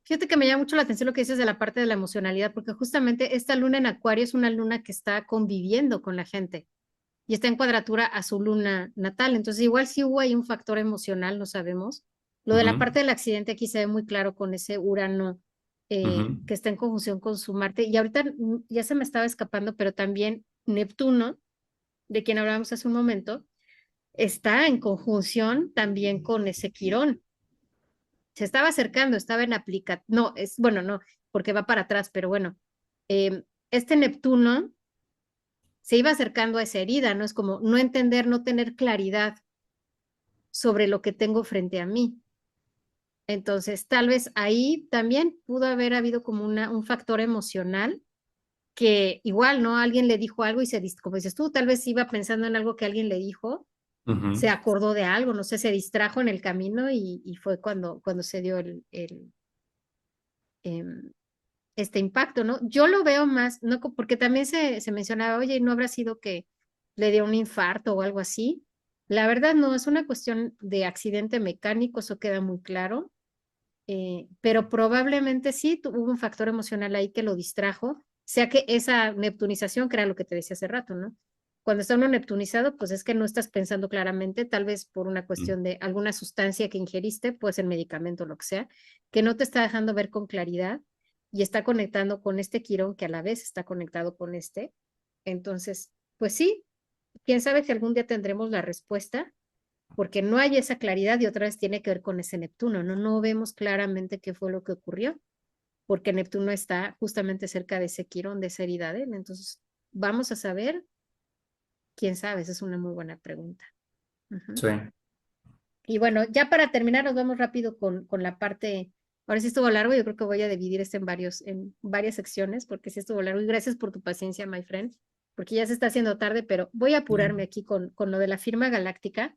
Fíjate que me llama mucho la atención lo que dices de la parte de la emocionalidad, porque justamente esta luna en Acuario es una luna que está conviviendo con la gente y está en cuadratura a su luna natal. Entonces, igual si hubo ahí un factor emocional, no sabemos. Lo de la Ujú, parte del accidente aquí se ve muy claro con ese Urano ujú, que está en conjunción con su Marte. Y ahorita ya se me estaba escapando, pero también Neptuno, de quien hablábamos hace un momento, está en conjunción también con ese Quirón. Se estaba acercando, estaba en aplica, no, bueno, no, porque va para atrás, pero bueno, este Neptuno se iba acercando a esa herida, ¿no? Es como no entender, no tener claridad sobre lo que tengo frente a mí. Entonces, tal vez ahí también pudo haber habido como un factor emocional que igual, ¿no? Alguien le dijo algo y como dices tú, tal vez iba pensando en algo que alguien le dijo, se Ujú. acordó de algo, no sé, se distrajo en el camino y fue cuando se dio em, este impacto, ¿no? Yo lo veo más, no, porque también se mencionaba, oye, ¿no habrá sido que le dio un infarto o algo así? La verdad no, es una cuestión de accidente mecánico, eso queda muy claro, pero probablemente sí hubo un factor emocional ahí que lo distrajo, sea que esa neptunización, que era lo que te decía hace rato, ¿no? Cuando está uno neptunizado, pues es que no estás pensando claramente, tal vez por una cuestión de alguna sustancia que ingeriste, puede ser medicamento o lo que sea, que no te está dejando ver con claridad y está conectando con este quirón que a la vez está conectado con este. Entonces, pues sí, quién sabe si algún día tendremos la respuesta, porque no hay esa claridad y otra vez tiene que ver con ese Neptuno, ¿no? No vemos claramente qué fue lo que ocurrió, porque Neptuno está justamente cerca de ese quirón, de esa herida de él. Entonces, vamos a saber, quién sabe, esa es una muy buena pregunta. Ujú. Sí. Y bueno, ya para terminar, nos vamos rápido con la parte, ahora sí estuvo largo, yo creo que voy a dividir esto en varias secciones, porque sí estuvo largo, y gracias por tu paciencia, my friend, porque ya se está haciendo tarde, pero voy a apurarme aquí con lo de la firma galáctica.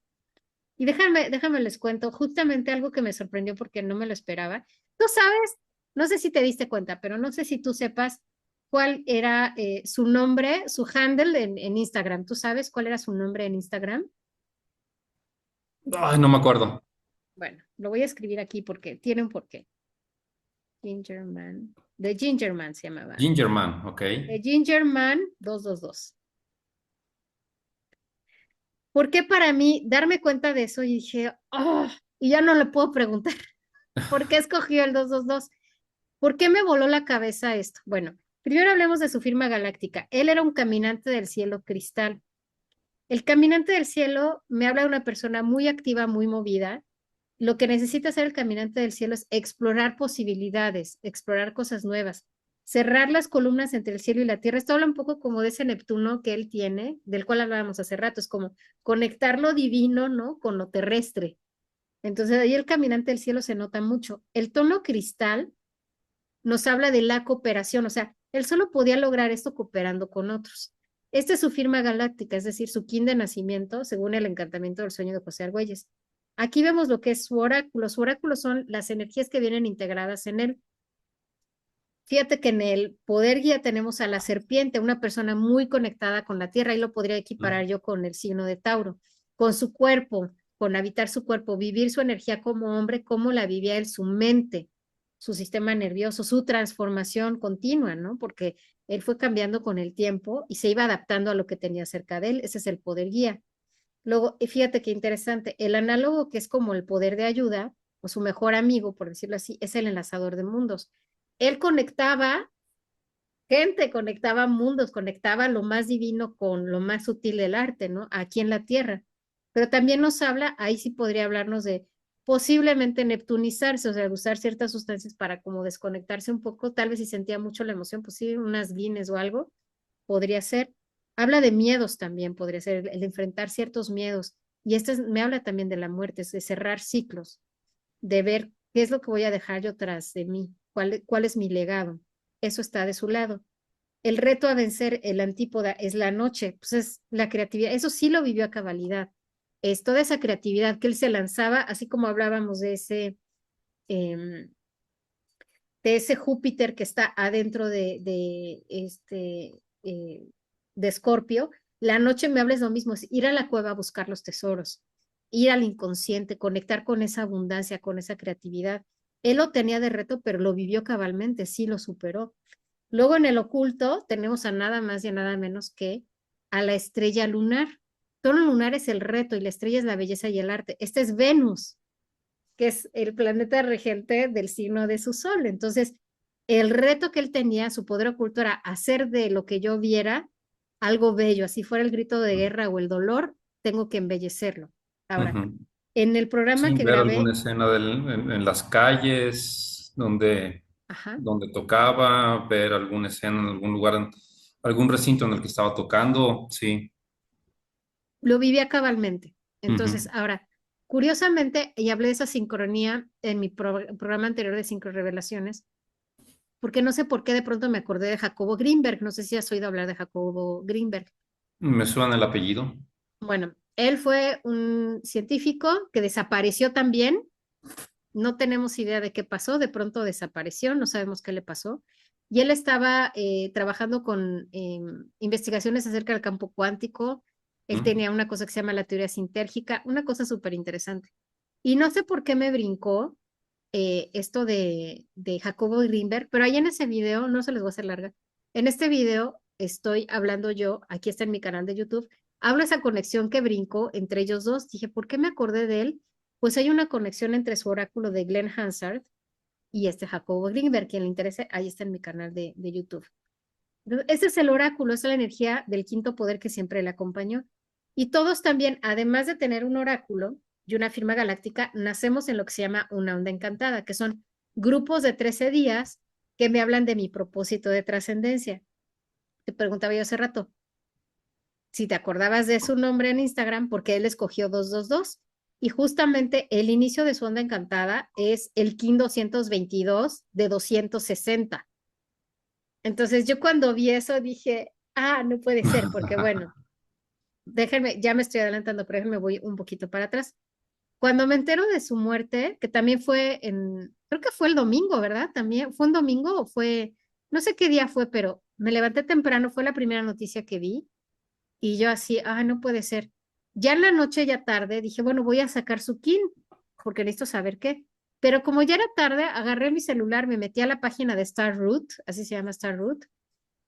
Y déjame les cuento justamente algo que me sorprendió porque no me lo esperaba. Tú sabes, no sé si te diste cuenta, pero no sé si tú sepas cuál era su nombre, su handle en Instagram. ¿Tú sabes cuál era su nombre en Instagram? Ay, no me acuerdo. Bueno, lo voy a escribir aquí porque tiene un porqué. Gingerman. The Gingerman se llamaba. Gingerman, ok. The Gingerman 222. ¿Por qué para mí darme cuenta de eso y dije, oh, y ya no le puedo preguntar, ¿por qué escogió el 222? ¿Por qué me voló la cabeza esto? Bueno, primero hablemos de su firma galáctica. Él era un caminante del cielo cristal. El caminante del cielo me habla de una persona muy activa, muy movida. Lo que necesita hacer el caminante del cielo es explorar posibilidades, explorar cosas nuevas, cerrar las columnas entre el cielo y la tierra. Esto habla un poco como de ese Neptuno que él tiene, del cual hablábamos hace rato. Es como conectar lo divino, ¿no? Con lo terrestre. Entonces ahí el caminante del cielo se nota mucho. El tono cristal nos habla de la cooperación, o sea, él solo podía lograr esto cooperando con otros. Esta es su firma galáctica, es decir, su kin de nacimiento, según el encantamiento del sueño de José Argüelles. Aquí vemos lo que es su oráculo. Su oráculo son las energías que vienen integradas en él. Fíjate que en el poder guía tenemos a la serpiente, una persona muy conectada con la tierra, y lo podría equiparar yo con el signo de Tauro, con su cuerpo, con habitar su cuerpo, vivir su energía como hombre, cómo la vivía él, su mente, su sistema nervioso, su transformación continua, ¿no? Porque él fue cambiando con el tiempo y se iba adaptando a lo que tenía cerca de él, ese es el poder guía. Luego, fíjate qué interesante, el análogo que es como el poder de ayuda, o su mejor amigo, por decirlo así, es el enlazador de mundos. Él conectaba gente, conectaba mundos, conectaba lo más divino con lo más sutil del arte, ¿no? Aquí en la Tierra. Pero también nos habla, ahí sí podría hablarnos de posiblemente neptunizarse, o sea, usar ciertas sustancias para como desconectarse un poco, tal vez si sentía mucho la emoción, pues sí, unas guines o algo, podría ser. Habla de miedos también, podría ser el enfrentar ciertos miedos. Y me habla también de la muerte, es de cerrar ciclos, de ver qué es lo que voy a dejar yo tras de mí, cuál es mi legado. Eso está de su lado. El reto a vencer, el antípoda, es la noche, pues es la creatividad. Eso sí lo vivió a cabalidad. Es toda esa creatividad que él se lanzaba, así como hablábamos eh, de ese Júpiter que está adentro de Escorpio. La noche me habla es lo mismo, es ir a la cueva a buscar los tesoros, ir al inconsciente, conectar con esa abundancia, con esa creatividad. Él lo tenía de reto, pero lo vivió cabalmente, sí lo superó. Luego en el oculto tenemos a nada más y a nada menos que a la estrella lunar. Tono lunar es el reto y la estrella es la belleza y el arte. Este es Venus, que es el planeta regente del signo de su sol. Entonces, el reto que él tenía, su poder oculto, era hacer de lo que yo viera algo bello, así fuera el grito de guerra o el dolor, tengo que embellecerlo. Ahora, Ujú. en el programa Sí, que ver alguna grabé, escena en las calles ajá, donde tocaba, ver alguna escena en algún lugar, algún recinto en el que estaba tocando, sí. lo vivía cabalmente. Entonces, Ujú. ahora, curiosamente, y hablé de esa sincronía en mi programa anterior de Sincrorevelaciones, porque no sé por qué de pronto me acordé de Jacobo Greenberg. No sé si has oído hablar de Jacobo Greenberg. Me suena el apellido. Bueno, él fue un científico que desapareció también. No tenemos idea de qué pasó, de pronto desapareció, no sabemos qué le pasó. Y él estaba trabajando con investigaciones acerca del campo cuántico. Él ¿Mm? tenía una cosa que se llama la teoría sintérgica, una cosa súper interesante. Y no sé por qué me brincó esto de Jacobo Greenberg, pero ahí en ese video, no se les voy a hacer larga, en este video estoy hablando yo, aquí está en mi canal de YouTube, hablo esa conexión que brincó entre ellos dos. Dije, ¿por qué me acordé de él? Pues hay una conexión entre su oráculo de Glenn Hansard y este Jacobo Greenberg. Quien le interese, ahí está en mi canal de YouTube. Entonces, ese es el oráculo, esa es la energía del quinto poder que siempre le acompañó. Y todos también, además de tener un oráculo y una firma galáctica, nacemos en lo que se llama una onda encantada, que son grupos de 13 días que me hablan de mi propósito de trascendencia. Te preguntaba yo hace rato si te acordabas de su nombre en Instagram, porque él escogió 222. Y justamente el inicio de su onda encantada es el KIN 222 de 260. Entonces yo cuando vi eso dije, no puede ser, porque bueno, déjenme, ya me estoy adelantando, pero déjenme voy un poquito para atrás. Cuando me entero de su muerte, que también fue creo que fue el domingo, ¿verdad? También, ¿fue un domingo o fue, no sé qué día fue, pero me levanté temprano, fue la primera noticia que vi y yo así, no puede ser. Ya en la noche, ya tarde, dije, bueno, voy a sacar su KIN, porque necesito saber qué. Pero como ya era tarde, agarré mi celular, me metí a la página de Star Root, así se llama Star Root,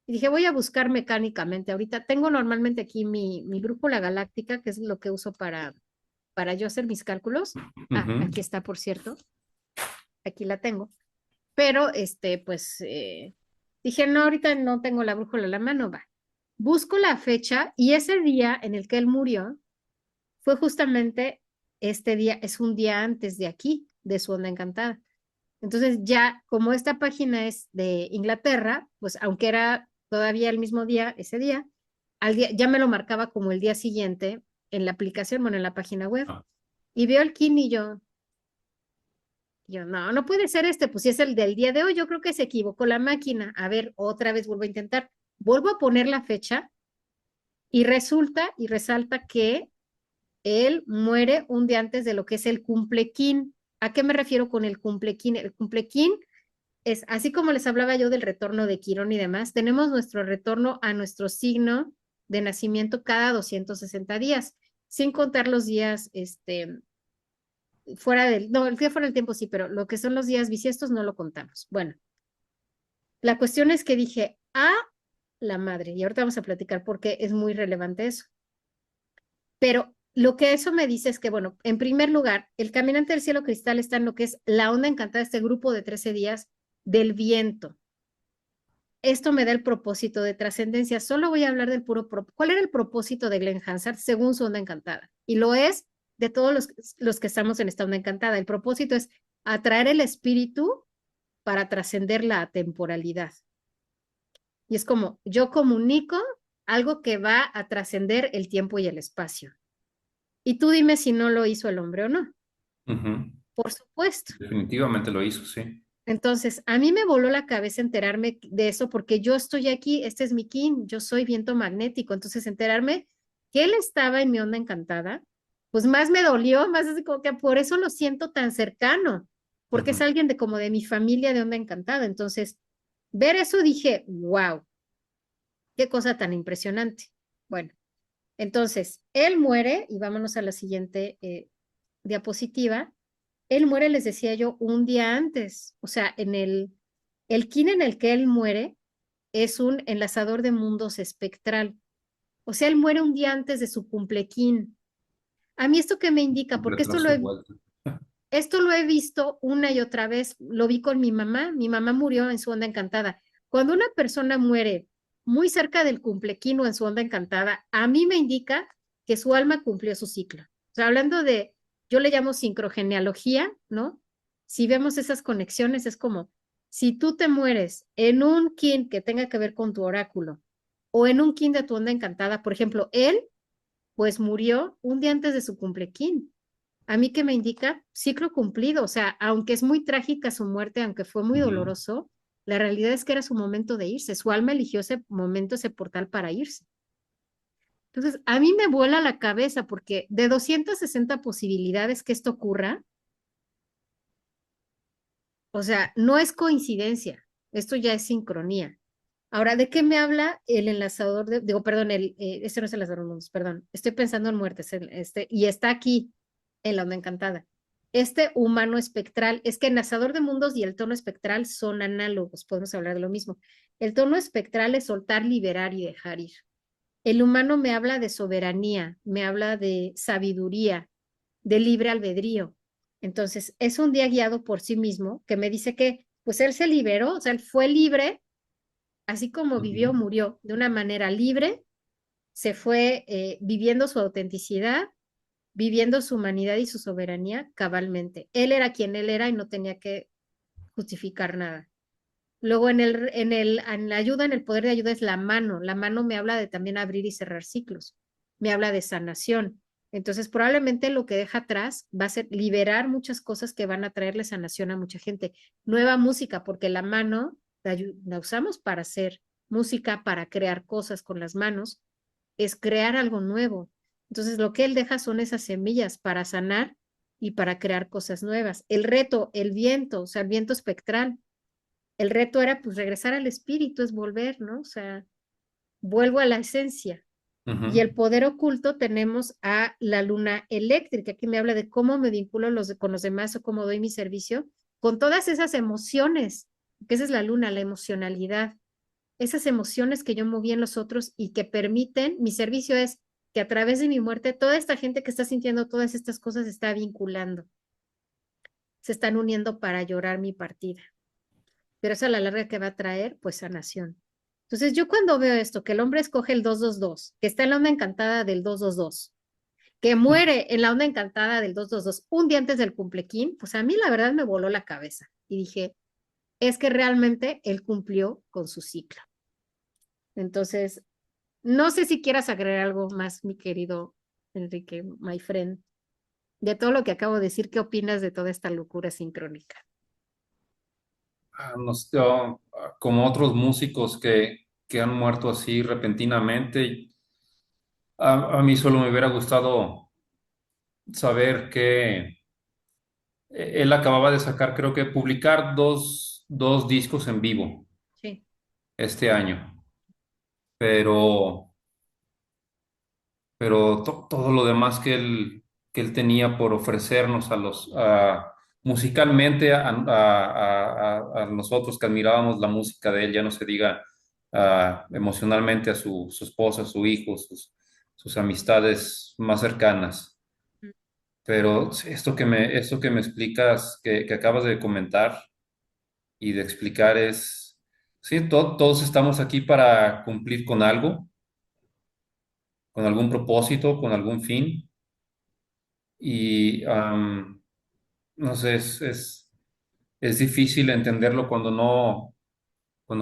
y dije, voy a buscar mecánicamente. Ahorita tengo normalmente aquí mi brújula galáctica, que es lo que uso para yo hacer mis cálculos. Ujú. Aquí está, por cierto. Aquí la tengo. Pero, pues, dije, no, ahorita no tengo la brújula en la mano, va. Busco la fecha y ese día en el que él murió fue justamente este día, es un día antes de aquí, de su onda encantada. Entonces ya, como esta página es de Inglaterra, pues aunque era todavía el mismo día, ese día, al día ya me lo marcaba como el día siguiente en la aplicación, bueno, en la página web. Ah, Y veo el KIN y yo, no, no puede ser este, pues si es el del día de hoy, yo creo que se equivocó la máquina. A ver, otra vez vuelvo a intentar. Vuelvo a poner la fecha y resulta y resalta que él muere un día antes de lo que es el cumplequín. ¿A qué me refiero con el cumplequín? El cumplequín es, así como les hablaba yo del retorno de Quirón y demás, tenemos nuestro retorno a nuestro signo de nacimiento cada 260 días, sin contar los días, no, el día fuera del tiempo sí, pero lo que son los días bisiestos no lo contamos. Bueno, la cuestión es que dije, la madre, y ahorita vamos a platicar porque es muy relevante eso. Pero lo que eso me dice es que, bueno, en primer lugar, el caminante del cielo cristal está en lo que es la onda encantada, este grupo de 13 días del viento. Esto me da el propósito de trascendencia. Solo voy a hablar del ¿Cuál era el propósito de Glenn Hansard según su onda encantada? Y lo es de todos los que estamos en esta onda encantada. El propósito es atraer el espíritu para trascender la temporalidad. Y es como, yo comunico algo que va a trascender el tiempo y el espacio. Y tú dime si no lo hizo el hombre o no. ujú. Por supuesto. Definitivamente lo hizo, sí. Entonces, a mí me voló la cabeza enterarme de eso porque yo estoy aquí, este es mi kin, yo soy viento magnético. Entonces, enterarme que él estaba en mi onda encantada, pues más me dolió, más así como que por eso lo siento tan cercano, porque es Ujú. alguien de como de mi familia de onda encantada. Entonces, ver eso dije, wow, qué cosa tan impresionante. Bueno, entonces, él muere y vámonos a la siguiente diapositiva. Él muere, les decía yo, un día antes. O sea, el kin en el que él muere es un enlazador de mundos espectral. O sea, él muere un día antes de su cumplequín. A mí esto que me indica, porque Retraso igual. esto lo he visto una y otra vez, lo vi con mi mamá murió en su onda encantada. Cuando una persona muere muy cerca del cumplequín o en su onda encantada, a mí me indica que su alma cumplió su ciclo. O sea, hablando de, yo le llamo sincrogenealogía, ¿no? Si vemos esas conexiones, es como, si tú te mueres en un kin que tenga que ver con tu oráculo o en un kin de tu onda encantada, por ejemplo, él, pues murió un día antes de su cumplequín. ¿A mí qué me indica? Ciclo cumplido, o sea, aunque es muy trágica su muerte, aunque fue muy Ujú. doloroso, la realidad es que era su momento de irse, su alma eligió ese momento, ese portal para irse. Entonces, a mí me vuela la cabeza porque de 260 posibilidades que esto ocurra, o sea, no es coincidencia, esto ya es sincronía. Ahora, ¿de qué me habla el enlazador digo, perdón, este no es el enlazador de mundos, perdón, estoy pensando en muertes, y está aquí en la onda encantada. Este humano espectral, es que el enlazador de mundos y el tono espectral son análogos, podemos hablar de lo mismo. El tono espectral es soltar, liberar y dejar ir. El humano me habla de soberanía, me habla de sabiduría, de libre albedrío. Entonces, es un día guiado por sí mismo que me dice que, pues él se liberó, o sea, él fue libre, así como vivió, Ujú. murió de una manera libre, se fue viviendo su autenticidad, viviendo su humanidad y su soberanía cabalmente. Él era quien él era y no tenía que justificar nada. Luego en la ayuda, en el poder de ayuda es la mano. La mano me habla de también abrir y cerrar ciclos. Me habla de sanación. Entonces, probablemente lo que deja atrás va a ser liberar muchas cosas que van a traerle sanación a mucha gente. Nueva música, porque la mano la usamos para hacer música, para crear cosas con las manos, es crear algo nuevo. Entonces, lo que él deja son esas semillas para sanar y para crear cosas nuevas. El reto, el viento, o sea, el viento espectral, el reto era pues regresar al espíritu, es volver, ¿no? O sea, vuelvo a la esencia. Y Ujú. el poder oculto tenemos a la luna eléctrica, que me habla de cómo me vinculo con los demás o cómo doy mi servicio, con todas esas emociones, que esa es la luna, la emocionalidad, esas emociones que yo moví en los otros y que permiten, mi servicio es que a través de mi muerte, toda esta gente que está sintiendo todas estas cosas se está vinculando, se están uniendo para llorar mi partida, pero eso a la larga que va a traer, pues sanación. Entonces yo cuando veo esto, que el hombre escoge el 222, que está en la onda encantada del 222, que muere en la onda encantada del 222 un día antes del cumplequín, pues a mí la verdad me voló la cabeza y dije, es que realmente él cumplió con su ciclo. Entonces, no sé si quieras agregar algo más, mi querido Enrique, my friend, de todo lo que acabo de decir, ¿qué opinas de toda esta locura sincrónica? No sé, como otros músicos que han muerto así repentinamente, a mí solo me hubiera gustado saber que él acababa de sacar, creo que publicar dos discos en vivo Sí. este año, pero, pero todo lo demás que él tenía por ofrecernos musicalmente a nosotros que admirábamos la música de él, ya no se diga emocionalmente a su esposa, su hijo, sus amistades más cercanas. Pero sí, esto que me explicas, que acabas de comentar y de explicar es, sí, todos estamos aquí para cumplir con algún propósito, con algún fin. Y no sé, es difícil entenderlo cuando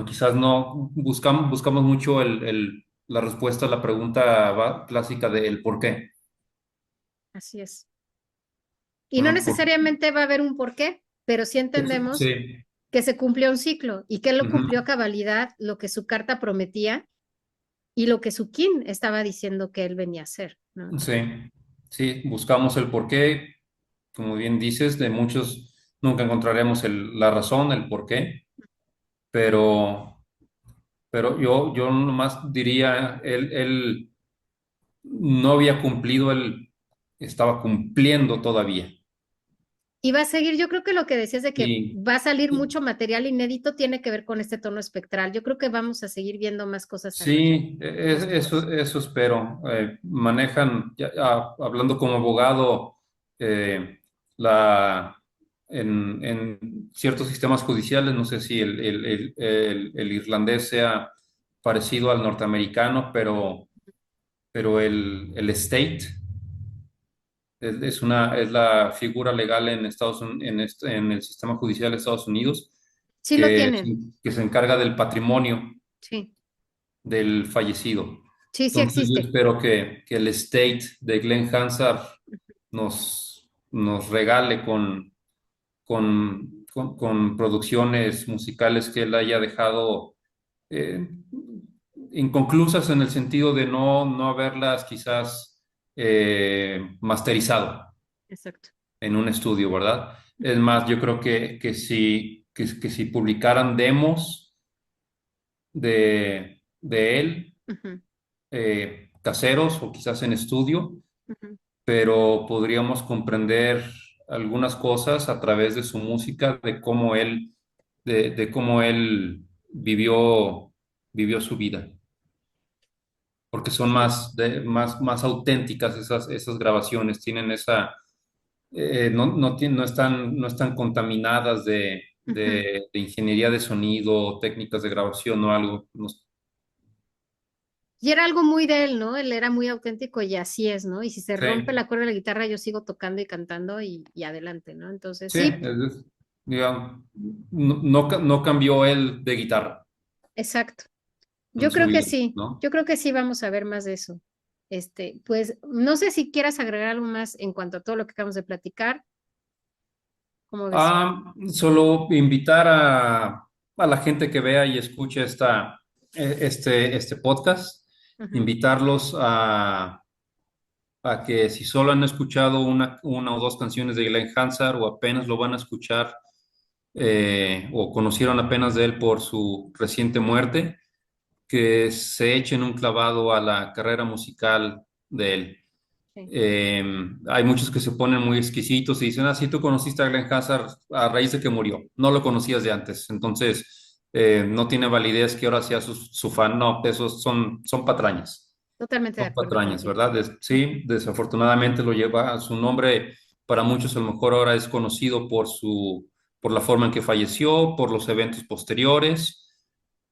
quizás no buscamos mucho la respuesta a la pregunta clásica de el por qué, Así es. Y no ¿no? necesariamente va a haber un porqué, pero sí entendemos Sí. que se cumplió un ciclo y que él lo cumplió a Ujú. cabalidad, lo que su carta prometía y lo que su kin estaba diciendo que él venía a hacer, ¿no? Sí, sí, buscamos el por qué, como bien dices, de muchos nunca encontraremos la razón, el por qué, pero, pero yo nomás diría, él no había cumplido, él estaba cumpliendo todavía. Y va a seguir, yo creo que lo que decías de que Y, va a salir y mucho material inédito tiene que ver con este tono espectral. Yo creo que vamos a seguir viendo más cosas al respecto, sí, más cosas. eso espero. Manejan, hablando como abogado, eh, la, en ciertos sistemas judiciales, no sé si el irlandés sea parecido al norteamericano, pero el state es la figura legal en en el sistema judicial de Estados Unidos Sí lo tienen, que se encarga del patrimonio sí, del fallecido. sí, sí Entonces yo existe. espero que el estate de Glenn Hansard nos, nos regale con producciones musicales que él haya dejado eh, inconclusas en el sentido de no haberlas quizás masterizado Exacto. en un estudio, ¿verdad? Es más, yo creo que si publicaran demos de él, Ujú, caseros o quizás en estudio, ujú. pero podríamos comprender algunas cosas a través de su música, de cómo él vivió su vida, porque son Sí. más auténticas esas grabaciones, tienen no están contaminadas Ujú. de ingeniería de sonido, técnicas de grabación o algo. Y era algo muy de él, ¿no? Él era muy auténtico y así es, ¿no? Y si se Sí, rompe la cuerda de la guitarra, yo sigo tocando y cantando y adelante, ¿no? Entonces, sí, sí, digamos, no cambió él de guitarra exacto. en Yo su creo que vida, sí, ¿no? yo creo que sí vamos a ver más de eso. Pues no sé si quieras agregar algo más en cuanto a todo lo que acabamos de platicar. ¿Cómo ves? Solo invitar a la gente que vea y escuche este podcast, Ujú, invitarlos a que si solo han escuchado una o dos canciones de Glenn Hansard o apenas lo van a escuchar o conocieron apenas de él por su reciente muerte, que se echen un clavado a la carrera musical de él. sí, Hay muchos que se ponen muy exquisitos y dicen, sí, tú conociste a Glenn Hansard a raíz de que murió, no lo conocías de antes, entonces no tiene validez que ahora sea su fan, no, esos son patrañas. totalmente de Son acuerdo patrañas, contigo. ¿verdad? Sí, desafortunadamente lo lleva, su nombre para muchos a lo mejor ahora es conocido por la forma en que falleció, por los eventos posteriores,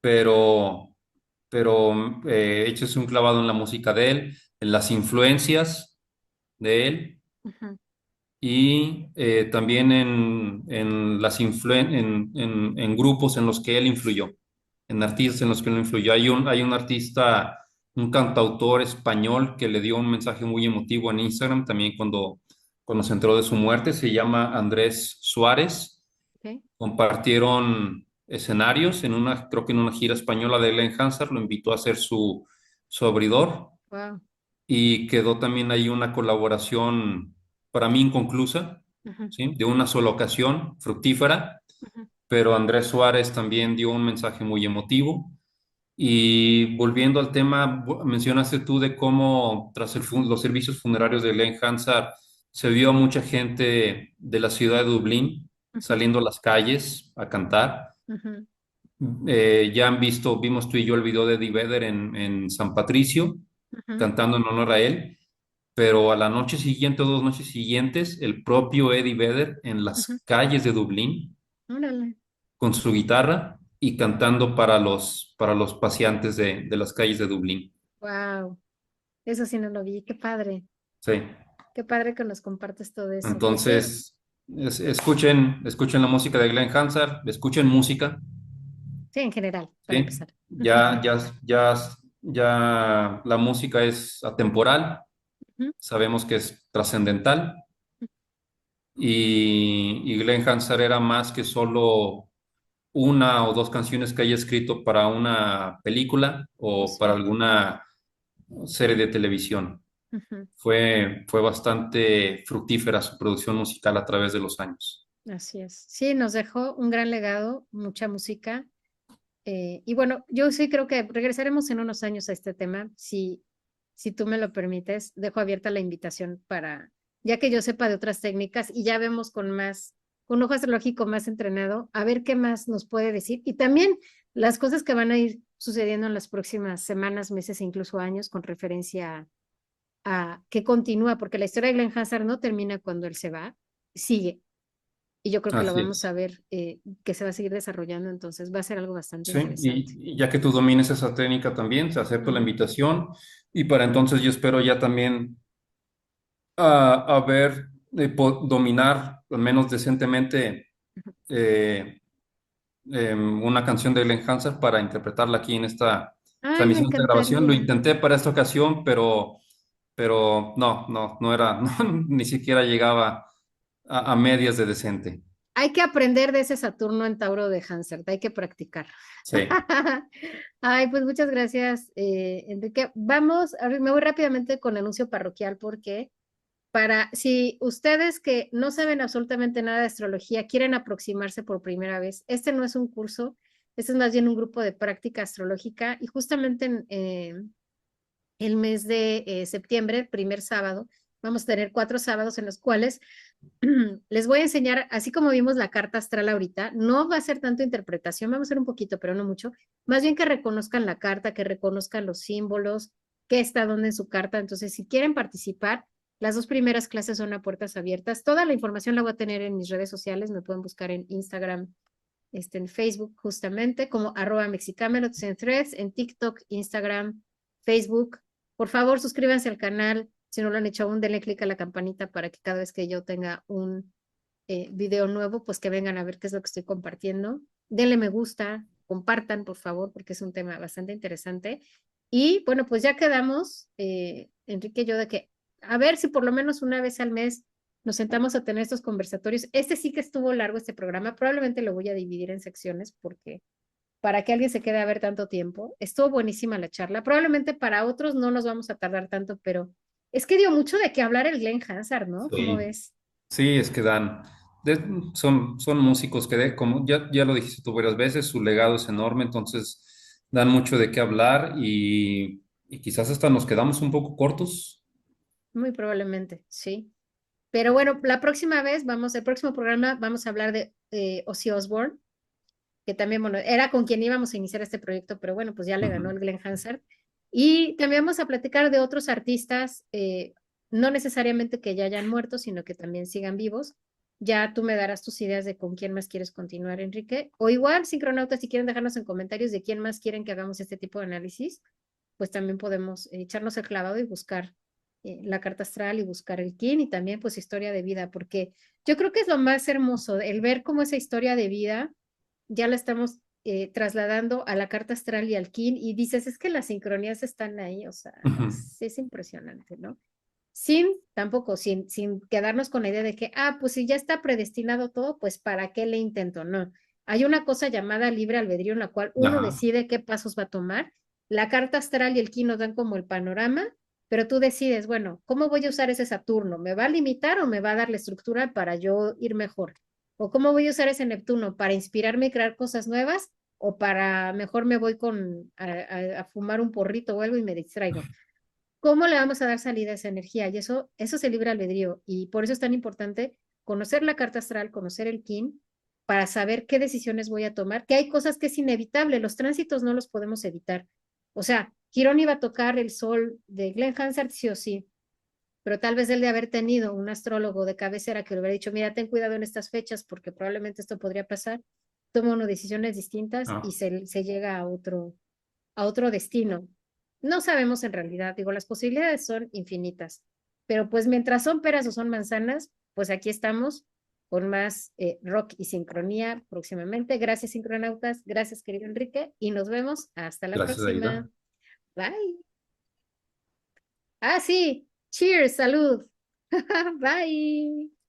pero, pero échese un clavado en la música de él, en las influencias de él Ujú, y también en grupos en los que él influyó, en artistas en los que él influyó. Hay un artista, un cantautor español que le dio un mensaje muy emotivo en Instagram también cuando se enteró de su muerte, se llama Andrés Suárez. ok. Compartieron escenarios creo que en una gira española de Glenn Hansard, lo invitó a ser su abridor Wow. y quedó también ahí una colaboración para mí inconclusa, Ujú, ¿sí? De una sola ocasión, fructífera, ujú, pero Andrés Suárez también dio un mensaje muy emotivo. Y volviendo al tema, mencionaste tú de cómo tras los servicios funerarios de Glenn Hansard se vio a mucha gente de la ciudad de Dublín ujú, saliendo a las calles a cantar. ujú, Ya vimos tú y yo el video de Eddie Vedder en San Patricio ujú, cantando en honor a él, pero a la noche siguiente o 2 noches siguientes, el propio Eddie Vedder en ujú. las calles de Dublín Órale. con su guitarra y cantando para los paseantes de las calles de Dublín. Wow. Eso sí no lo vi. Qué padre. Sí. Qué padre que nos compartes todo eso. Pues sí, Entonces, escuchen la música de Glenn Hansard, escuchen música, sí, en general, para ¿sí? empezar. Ya, ya, ya, ya la música es atemporal, Ujú, sabemos que es trascendental y Glenn Hansard era más que solo una o dos canciones que haya escrito para una película o para sí. alguna serie de televisión. Ujú, Fue bastante fructífera su producción musical a través de los años. así es. Sí, nos dejó un gran legado, mucha música. Y bueno, yo sí creo que regresaremos en unos años a este tema, si tú me lo permites. Dejo abierta la invitación para, ya que yo sepa de otras técnicas y ya vemos con ojo astrológico más entrenado, a ver qué más nos puede decir. Y también las cosas que van a ir sucediendo en las próximas semanas, meses e incluso años con referencia a que continúa, porque la historia de Glenn Hansard no termina cuando él se va, sigue. Y yo creo que lo Así vamos a es. ver que se va a seguir desarrollando, entonces va a ser algo bastante Sí, interesante. y ya que tú domines esa técnica también, te acepto la Ujú, invitación y para entonces yo espero ya también a ver, dominar al menos decentemente ujú. eh, una canción de Glenn Hansard para interpretarla aquí en esta Ay, me transmisión de grabación. Lo encantaría. intenté para esta ocasión, pero no era, no, ni siquiera llegaba. a medias de decente. Hay que aprender de ese Saturno en Tauro de Hansard, hay que practicar. Sí. Ay, pues muchas gracias, Enrique. Vamos, a ver, me voy rápidamente con el anuncio parroquial porque si ustedes que no saben absolutamente nada de astrología quieren aproximarse por primera vez, este no es un curso, este es más bien un grupo de práctica astrológica y justamente en el mes de septiembre, primer sábado, vamos a tener 4 sábados en los cuales les voy a enseñar, así como vimos la carta astral ahorita, no va a ser tanto interpretación, vamos a hacer un poquito, pero no mucho, más bien que reconozcan la carta, que reconozcan los símbolos, qué está dónde en su carta. Entonces, si quieren participar, las 2 primeras clases son a puertas abiertas. Toda la información la voy a tener en mis redes sociales, me pueden buscar en Instagram, en Facebook justamente, como @mexicamelots en Threads, en TikTok, Instagram, Facebook. Por favor, suscríbanse al canal. Si no lo han hecho aún, denle clic a la campanita para que cada vez que yo tenga un video nuevo, pues que vengan a ver qué es lo que estoy compartiendo. Denle me gusta, compartan, por favor, porque es un tema bastante interesante. Y bueno, pues ya quedamos, Enrique y yo, de que a ver si por lo menos una vez al mes nos sentamos a tener estos conversatorios. Este sí que estuvo largo, este programa. Probablemente lo voy a dividir en secciones porque para que alguien se quede a ver tanto tiempo. Estuvo buenísima la charla. Probablemente para otros no nos vamos a tardar tanto, pero es que dio mucho de qué hablar el Glenn Hansard, ¿no? ¿Cómo Sí. ves? Sí, es que son músicos que, como ya lo dijiste tú varias veces, su legado es enorme, entonces dan mucho de qué hablar y quizás hasta nos quedamos un poco cortos. Muy probablemente, sí. Pero bueno, la próxima vez el próximo programa vamos a hablar de Ozzy Osbourne, que también, bueno, era con quien íbamos a iniciar este proyecto, pero bueno, pues ya le ganó Ujú. el Glenn Hansard. Y también vamos a platicar de otros artistas, no necesariamente que ya hayan muerto, sino que también sigan vivos. Ya tú me darás tus ideas de con quién más quieres continuar, Enrique. O igual, sincronautas, si quieren dejarnos en comentarios de quién más quieren que hagamos este tipo de análisis, pues también podemos echarnos el clavado y buscar la carta astral y buscar el kin y también pues historia de vida, porque yo creo que es lo más hermoso, el ver cómo esa historia de vida ya la estamos trasladando a la carta astral y al kin y dices, es que las sincronías están ahí, o sea, Ujú. es impresionante, ¿no? Tampoco, sin quedarnos con la idea de que, pues si ya está predestinado todo, pues ¿para qué le intento? No. Hay una cosa llamada libre albedrío en la cual uno Ajá. decide qué pasos va a tomar. La carta astral y el ki nos dan como el panorama, pero tú decides, bueno, ¿cómo voy a usar ese Saturno? ¿Me va a limitar o me va a dar la estructura para yo ir mejor? ¿O cómo voy a usar ese Neptuno para inspirarme y crear cosas nuevas? ¿O para mejor me voy a fumar un porrito o algo y me distraigo? ¿Cómo le vamos a dar salida a esa energía? Y eso es el libre albedrío. Y por eso es tan importante conocer la carta astral, conocer el kin, para saber qué decisiones voy a tomar, que hay cosas que es inevitable, los tránsitos no los podemos evitar. O sea, Quirón iba a tocar el sol de Glenn Hansard sí o sí, pero tal vez él de haber tenido un astrólogo de cabecera que le hubiera dicho, mira, ten cuidado en estas fechas porque probablemente esto podría pasar, toma unas decisiones distintas y Ah, se llega a otro destino. No sabemos en realidad, digo, las posibilidades son infinitas, pero pues mientras son peras o son manzanas, pues aquí estamos con más rock y sincronía próximamente. Gracias, sincronautas. Gracias, querido Enrique. Y nos vemos hasta la gracias, próxima. Aida. Bye. Ah, sí. Cheers, salud. Bye.